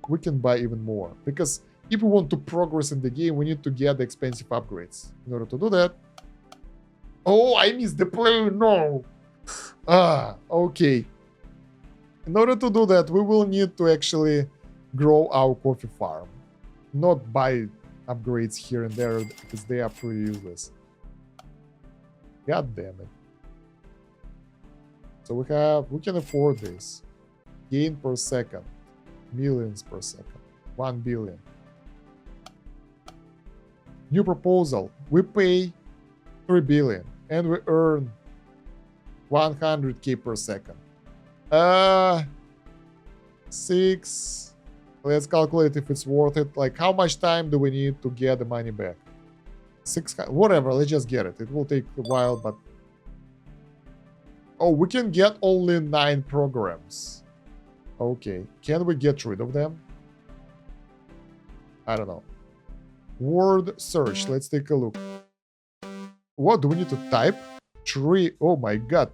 Speaker 1: we can buy even more. Because if we want to progress in the game, we need to get the expensive upgrades. In order to do that... Oh, I missed the play. No. Okay. In order to do that, we will need to actually grow our coffee farm. Not buy upgrades here and there because they are pretty useless. God damn it. So we can afford this. Gain per second. Millions per second. 1 billion. New proposal. We pay 3 billion and we earn 100k per second. 6. Let's calculate if it's worth it. Like, how much time do we need to get the money back? 6. Whatever, let's just get it. It will take a while, but... Oh, we can get only 9 programs. Okay. Can we get rid of them? I don't know. Word search. Let's take a look. What do we need to type? Tree. Oh my god.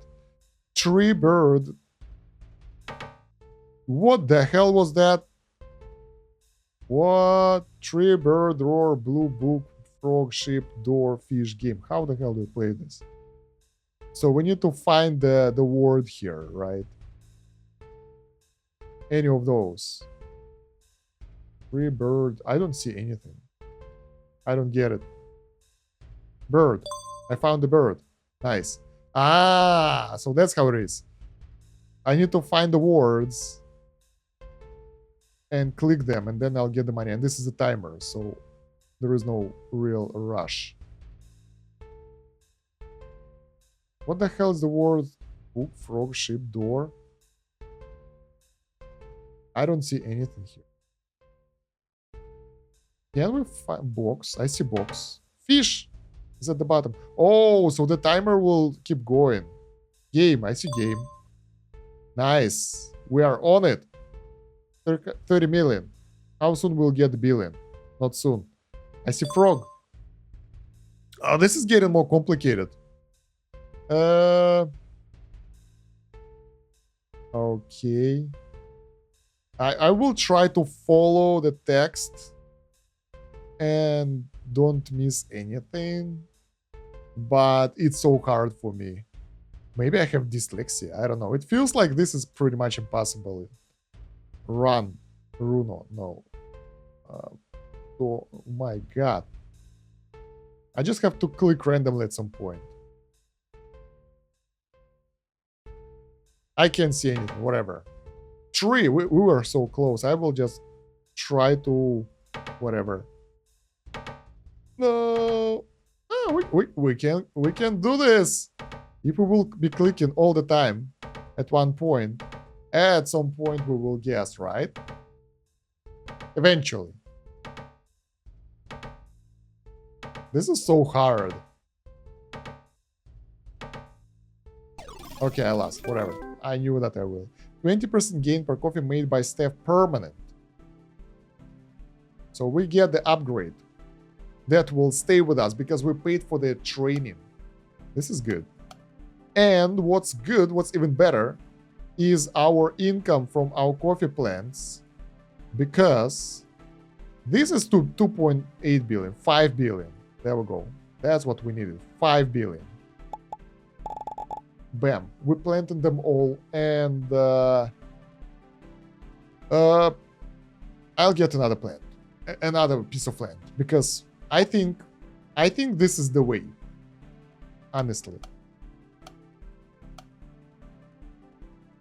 Speaker 1: Tree bird. What the hell was that? What? Tree bird, roar, blue book, frog, sheep, door, fish, game. How the hell do we play this? So we need to find the word here, right? Any of those. Tree bird. I don't see anything. I don't get it. Bird. I found the bird. Nice. Ah, so that's how it is. I need to find the words and click them, and then I'll get the money. And this is a timer, so there is no real rush. What the hell is the word? Book, frog, sheep, door. I don't see anything here. Can we find box? I see box. Fish is at the bottom. Oh, so the timer will keep going. Game. I see game. Nice. We are on it. 30 million. How soon we'll get the billion? Not soon. I see frog. Oh, this is getting more complicated. Okay. I will try to follow the text and don't miss anything, but it's so hard for me. Maybe I have dyslexia. I don't know. It feels like this is pretty much impossible. Run. Runo. No. Oh my god. I just have to click randomly at some point. I can't see anything. Whatever. Tree. We were so close. I will just try to... Whatever. No. Oh, we can do this. If we will be clicking all the time at one point, at some point we will guess, right? Eventually. This is so hard. Okay, I lost. Whatever. I knew that I will. 20% gain per coffee made by staff permanent. So we get the upgrade. That will stay with us because we paid for the training. This is good. And what's good, what's even better, is our income from our coffee plants, because this is 2.8 billion, 5 billion. There we go. That's what we needed. 5 billion. Bam. We planted them all, and I'll get another plant, another piece of land, because I think this is the way, honestly.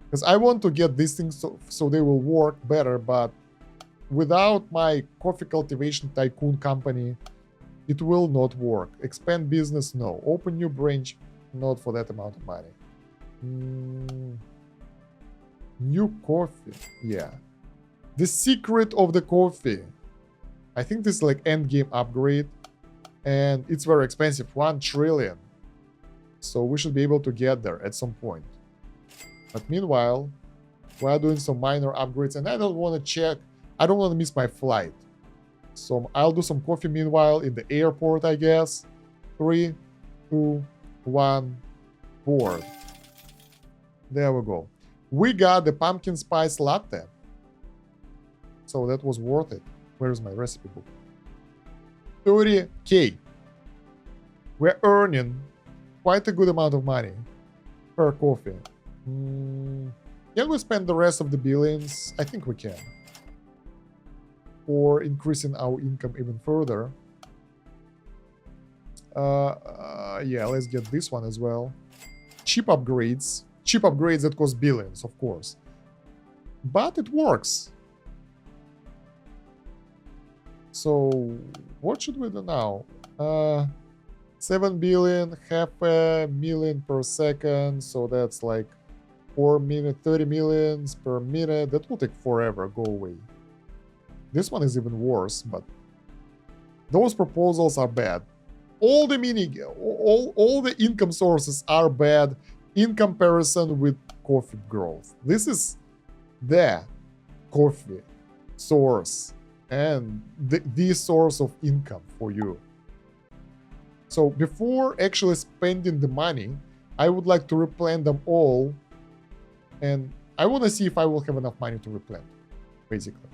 Speaker 1: Because I want to get these things so they will work better, but without my coffee cultivation tycoon company, it will not work. Expand business, no. Open new branch, not for that amount of money. New coffee, yeah. The secret of the coffee. I think this is like end game upgrade. And it's very expensive, 1 trillion. So we should be able to get there at some point. But meanwhile, we are doing some minor upgrades, and I don't want to check. I don't want to miss my flight. So I'll do some coffee meanwhile in the airport, I guess. 3, 2, 1, board. There we go. We got the pumpkin spice latte. So that was worth it. Where's my recipe book? 30K. We're earning quite a good amount of money per coffee. Can we spend the rest of the billions? I think we can. Or increasing our income even further. Yeah, let's get this one as well. Cheap upgrades. Cheap upgrades that cost billions, of course. But it works. So, what should we do now? 7 billion, half a million per second. So that's like 4 minutes, 30 millions per minute. That will take forever. Go away. This one is even worse, but those proposals are bad. All the all the income sources are bad in comparison with coffee growth. This is the coffee source and the source of income for you. So before actually spending the money, I would like to replant them all, and I want to see if I will have enough money to replant, basically.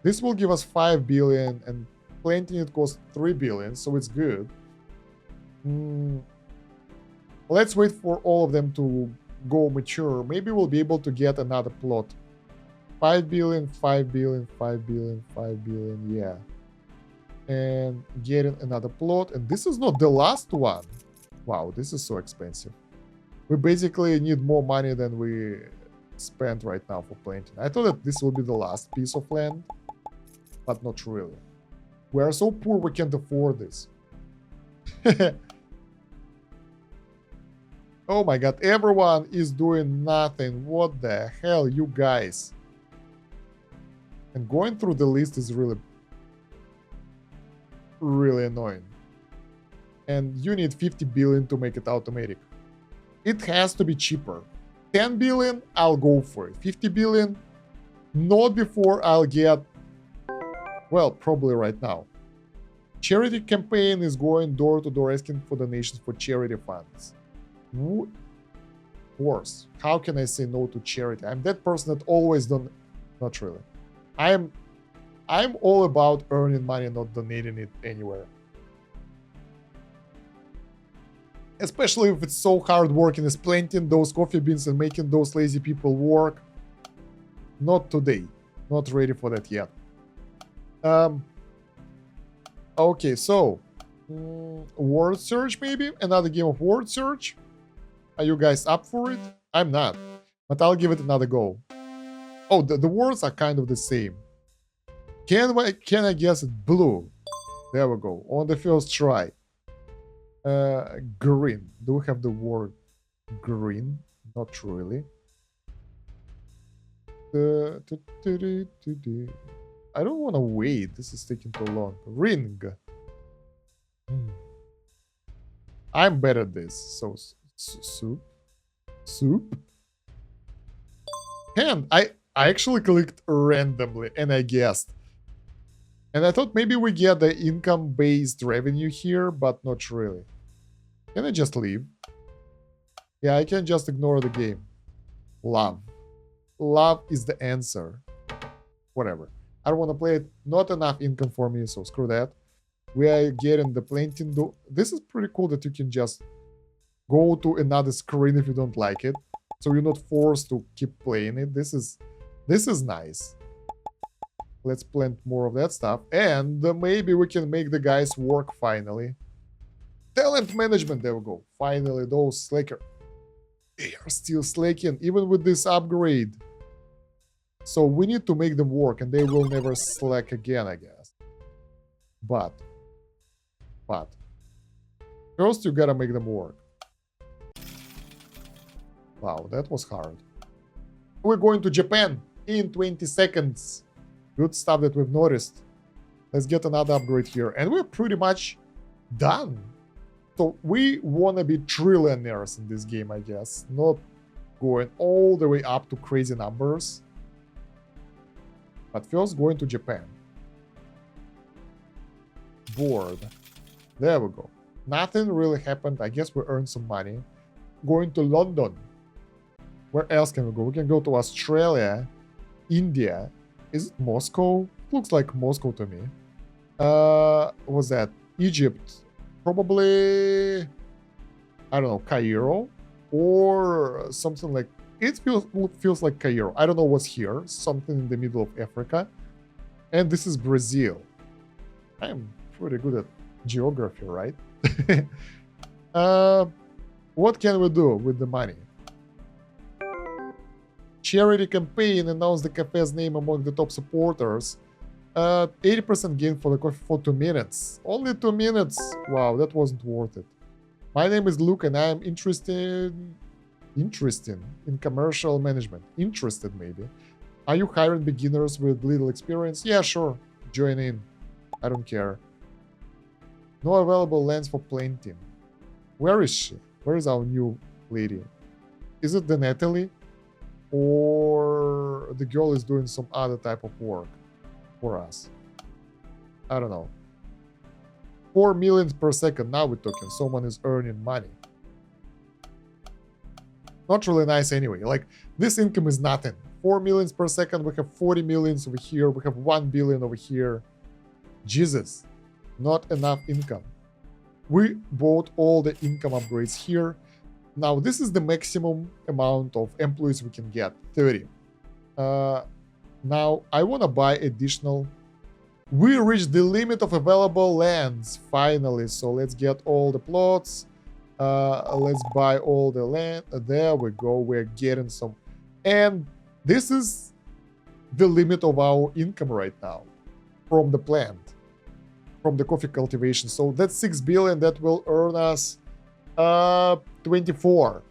Speaker 1: This will give us 5 billion, and planting it costs 3 billion, so it's good. Let's wait for all of them to go mature. Maybe we'll be able to get another plot. 5 billion, 5 billion, 5 billion, 5 billion, yeah. And getting another plot. And this is not the last one. Wow, this is so expensive. We basically need more money than we spent right now for planting. I thought that this will be the last piece of land, but not really. We are so poor we can't afford this. Oh my god, everyone is doing nothing. What the hell, you guys? And going through the list is really annoying. And you need 50 billion to make it automatic. It has to be cheaper. 10 billion, I'll go for it. 50 billion, not before I'll get, well, probably right now. Charity campaign is going door to door asking for donations for charity funds. Of course. How can I say no to charity? I'm that person that always don't. Not really. I'm all about earning money, not donating it anywhere. Especially if it's so hard working as planting those coffee beans and making those lazy people work. Not today. Not ready for that yet. Okay, so word search maybe? Another game of word search? Are you guys up for it? I'm not, but I'll give it another go. Oh, the words are kind of the same. Can I guess it? Blue. There we go. On the first try. Green. Do we have the word green? Not really. I don't want to wait. This is taking too long. Ring. I'm better at this. So, soup. Soup. And I actually clicked randomly and I guessed. And I thought maybe we get the income-based revenue here, but not really. Can I just leave? Yeah, I can just ignore the game. Love. Love is the answer. Whatever. I don't want to play it. Not enough income for me, so screw that. We are getting the planting. This is pretty cool that you can just go to another screen if you don't like it. So you're not forced to keep playing it. This is nice. Let's plant more of that stuff. And maybe we can make the guys work finally. Talent management, there we go. Finally, those slacker. They are still slacking, even with this upgrade. So we need to make them work, and they will never slack again, I guess. But first you gotta make them work. Wow, that was hard. We're going to Japan in 20 seconds. Good stuff that we've noticed. Let's get another upgrade here. And we're pretty much Done. So we want to be trillionaires in this game, I guess. Not going all the way up to crazy numbers. But first going to Japan. Board. There we go. Nothing really happened. I guess we earned some money. Going to London. Where else can we go? We can go to Australia, India. Is it Moscow? Looks like Moscow to me. Was that Egypt? Probably, I don't know, Cairo or something like. It feels like Cairo. I don't know what's here. Something in the middle of Africa, and this is Brazil. I'm pretty good at geography, right? What can we do with the money? Charity campaign, announce the cafe's name among the top supporters. 80% gain for the coffee for 2 minutes. Only 2 minutes. Wow, that wasn't worth it. My name is Luke and I am interested in commercial management. Interested, maybe. Are you hiring beginners with little experience? Yeah, sure. Join in. I don't care. No available lands for planting. Where is she? Where is our new lady? Is it the Natalie? Or the girl is doing some other type of work for us? I don't know. 4 million per second. Now we're talking. Someone is earning money. Not really nice anyway. Like, this income is nothing. 4 million per second. We have 40 millions over here. We have 1 billion over here. Jesus. Not enough income. We bought all the income upgrades here. Now, this is the maximum amount of employees we can get. 30. Now, I want to buy additional. We reached the limit of available lands, finally. So let's get all the plots. Let's buy all the land. There we go. We're getting some. And this is the limit of our income right now from the plant, from the coffee cultivation. So that's 6 billion. That will earn us 24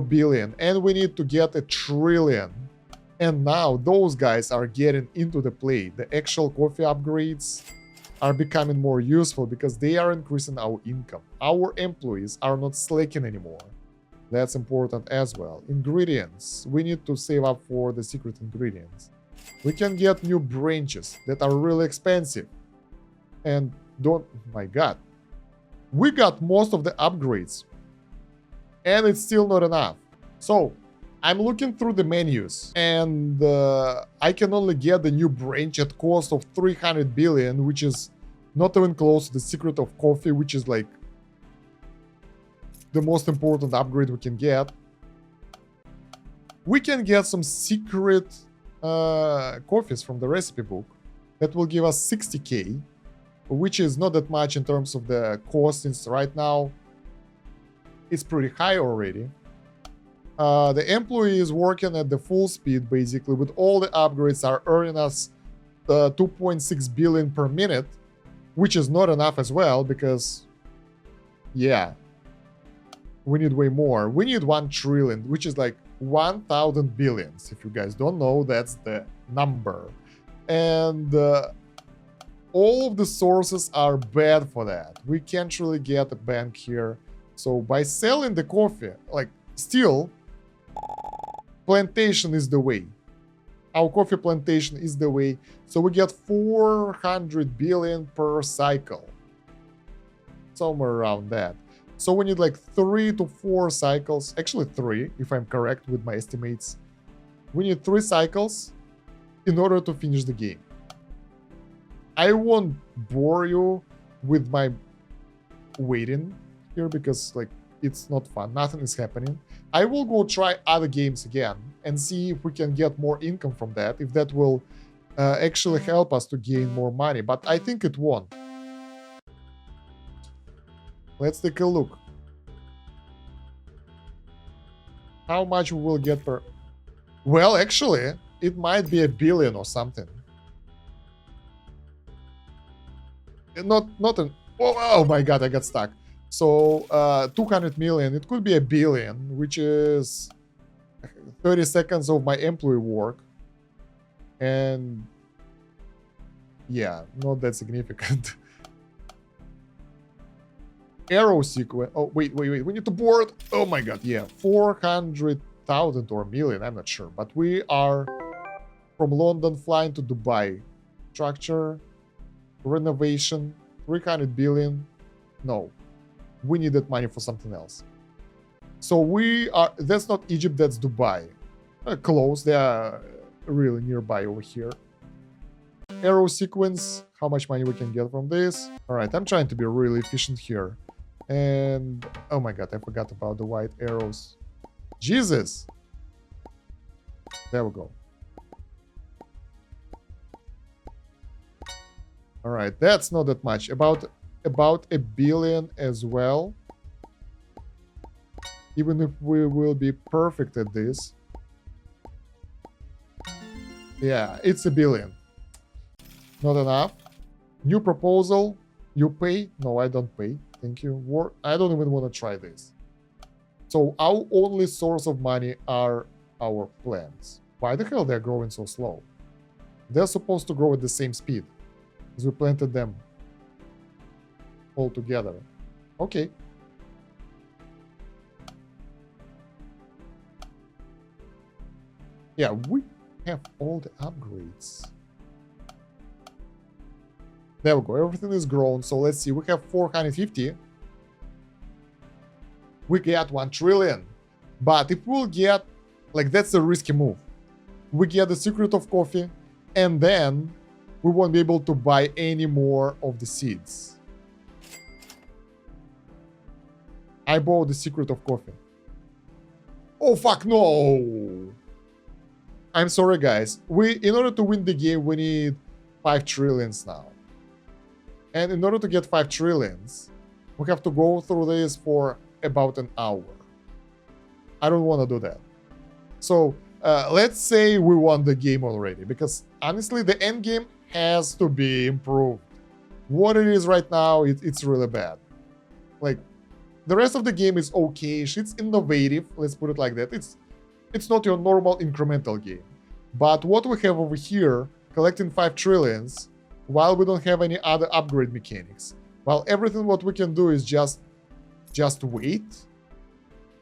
Speaker 1: billion. And we need to get 1 trillion. And now those guys are getting into the play. The actual coffee upgrades are becoming more useful because they are increasing our income. Our employees are not slacking anymore. That's important as well. Ingredients. We need to save up for the secret ingredients. We can get new branches that are really expensive. And don't, my God. We got most of the upgrades. And it's still not enough. So, I'm looking through the menus, and I can only get the new branch at cost of 300 billion, which is not even close to the secret of coffee, which is like the most important upgrade we can get. We can get some secret coffees from the recipe book that will give us 60k, which is not that much in terms of the cost, since right now it's pretty high already. The employee is working at the full speed, basically, with all the upgrades are earning us 2.6 billion per minute, which is not enough as well, because, yeah, we need way more. We need 1 trillion, which is like 1,000 billions. If you guys don't know, that's the number. And all of the sources are bad for that. We can't really get a bank here. So by selling the coffee, like, still, plantation is the way. Our coffee plantation is the way. So we get 400 billion per cycle. Somewhere around that. So we need like 3 to 4 cycles. Actually 3, if I'm correct with my estimates. We need 3 cycles in order to finish the game. I won't bore you with my waiting here because, like, it's not fun. Nothing is happening. I will go try other games again and see if we can get more income from that, if that will actually help us to gain more money, but I think it won't. Let's take a look. How much we will get per... Well, actually, it might be 1 billion or something. Not an... Oh my God, I got stuck. So 200 million, it could be 1 billion, which is 30 seconds of my employee work. And yeah, not that significant. arrow sequence. Oh, wait. We need to board. Oh my god, yeah. 400,000 or a million, I'm not sure. But we are from London flying to Dubai. Structure, renovation, 300 billion. No, we need that money for something else. So we are, that's not Egypt, that's Dubai. Close, they are really nearby over here. Arrow sequence, how much money we can get from this. All right, I'm trying to be really efficient here. And, oh my god, I forgot about the white arrows. Jesus! There we go. All right, that's not that much. About a billion as well. Even if we will be perfect at this. Yeah, it's a billion. Not enough. New proposal. You pay? No, I don't pay. Thank you. I don't even want to try this. So our only source of money are our plants. Why the hell they're growing so slow? They're supposed to grow at the same speed as we planted them all together. Okay. Yeah, we have all the upgrades. There we go. Everything is grown. So let's see. We have 450. We get 1 trillion. But if we'll get, like, that's a risky move. We get the secret of coffee, and then we won't be able to buy any more of the seeds. I bought the secret of coffee. Oh, fuck, no. I'm sorry, guys. In order to win the game, we need 5 trillions now. And in order to get 5 trillions, we have to go through this for about an hour. I don't want to do that. So let's say we won the game already, because honestly, the end game has to be improved. What it is right now, it's really bad. Like, the rest of the game is okay. It's innovative. Let's put it like that. It's not your normal incremental game. But what we have over here, collecting 5 trillions, while we don't have any other upgrade mechanics, while everything what we can do is just wait,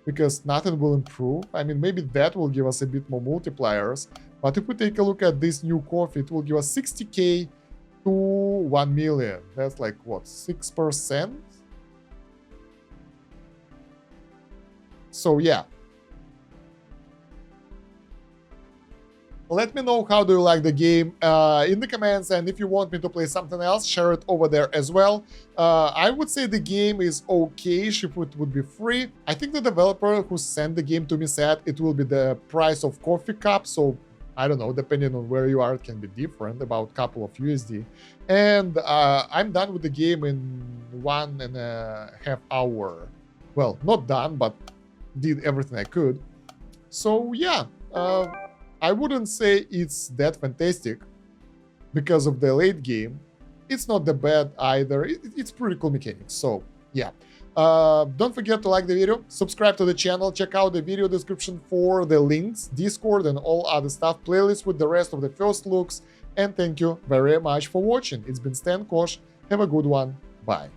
Speaker 1: because nothing will improve. I mean, maybe that will give us a bit more multipliers, but if we take a look at this new coffee, it will give us 60k to 1 million. That's like, what, 6%? So yeah. Let me know how do you like the game in the comments, and if you want me to play something else, share it over there as well. I would say the game is okay if it would be free. I think the developer who sent the game to me said it will be the price of coffee cup, so I don't know, depending on where you are, it can be different, about a couple of USD. And I'm done with the game in 1.5 hours. Well, not done, but did everything I could. So yeah, I wouldn't say it's that fantastic because of the late game. It's not that bad either. It's pretty cool mechanics. So yeah, don't forget to like the video, subscribe to the channel, check out the video description for the links, Discord and all other stuff, playlist with the rest of the first looks. And thank you very much for watching. It's been Stan Kosh. Have a good one. Bye.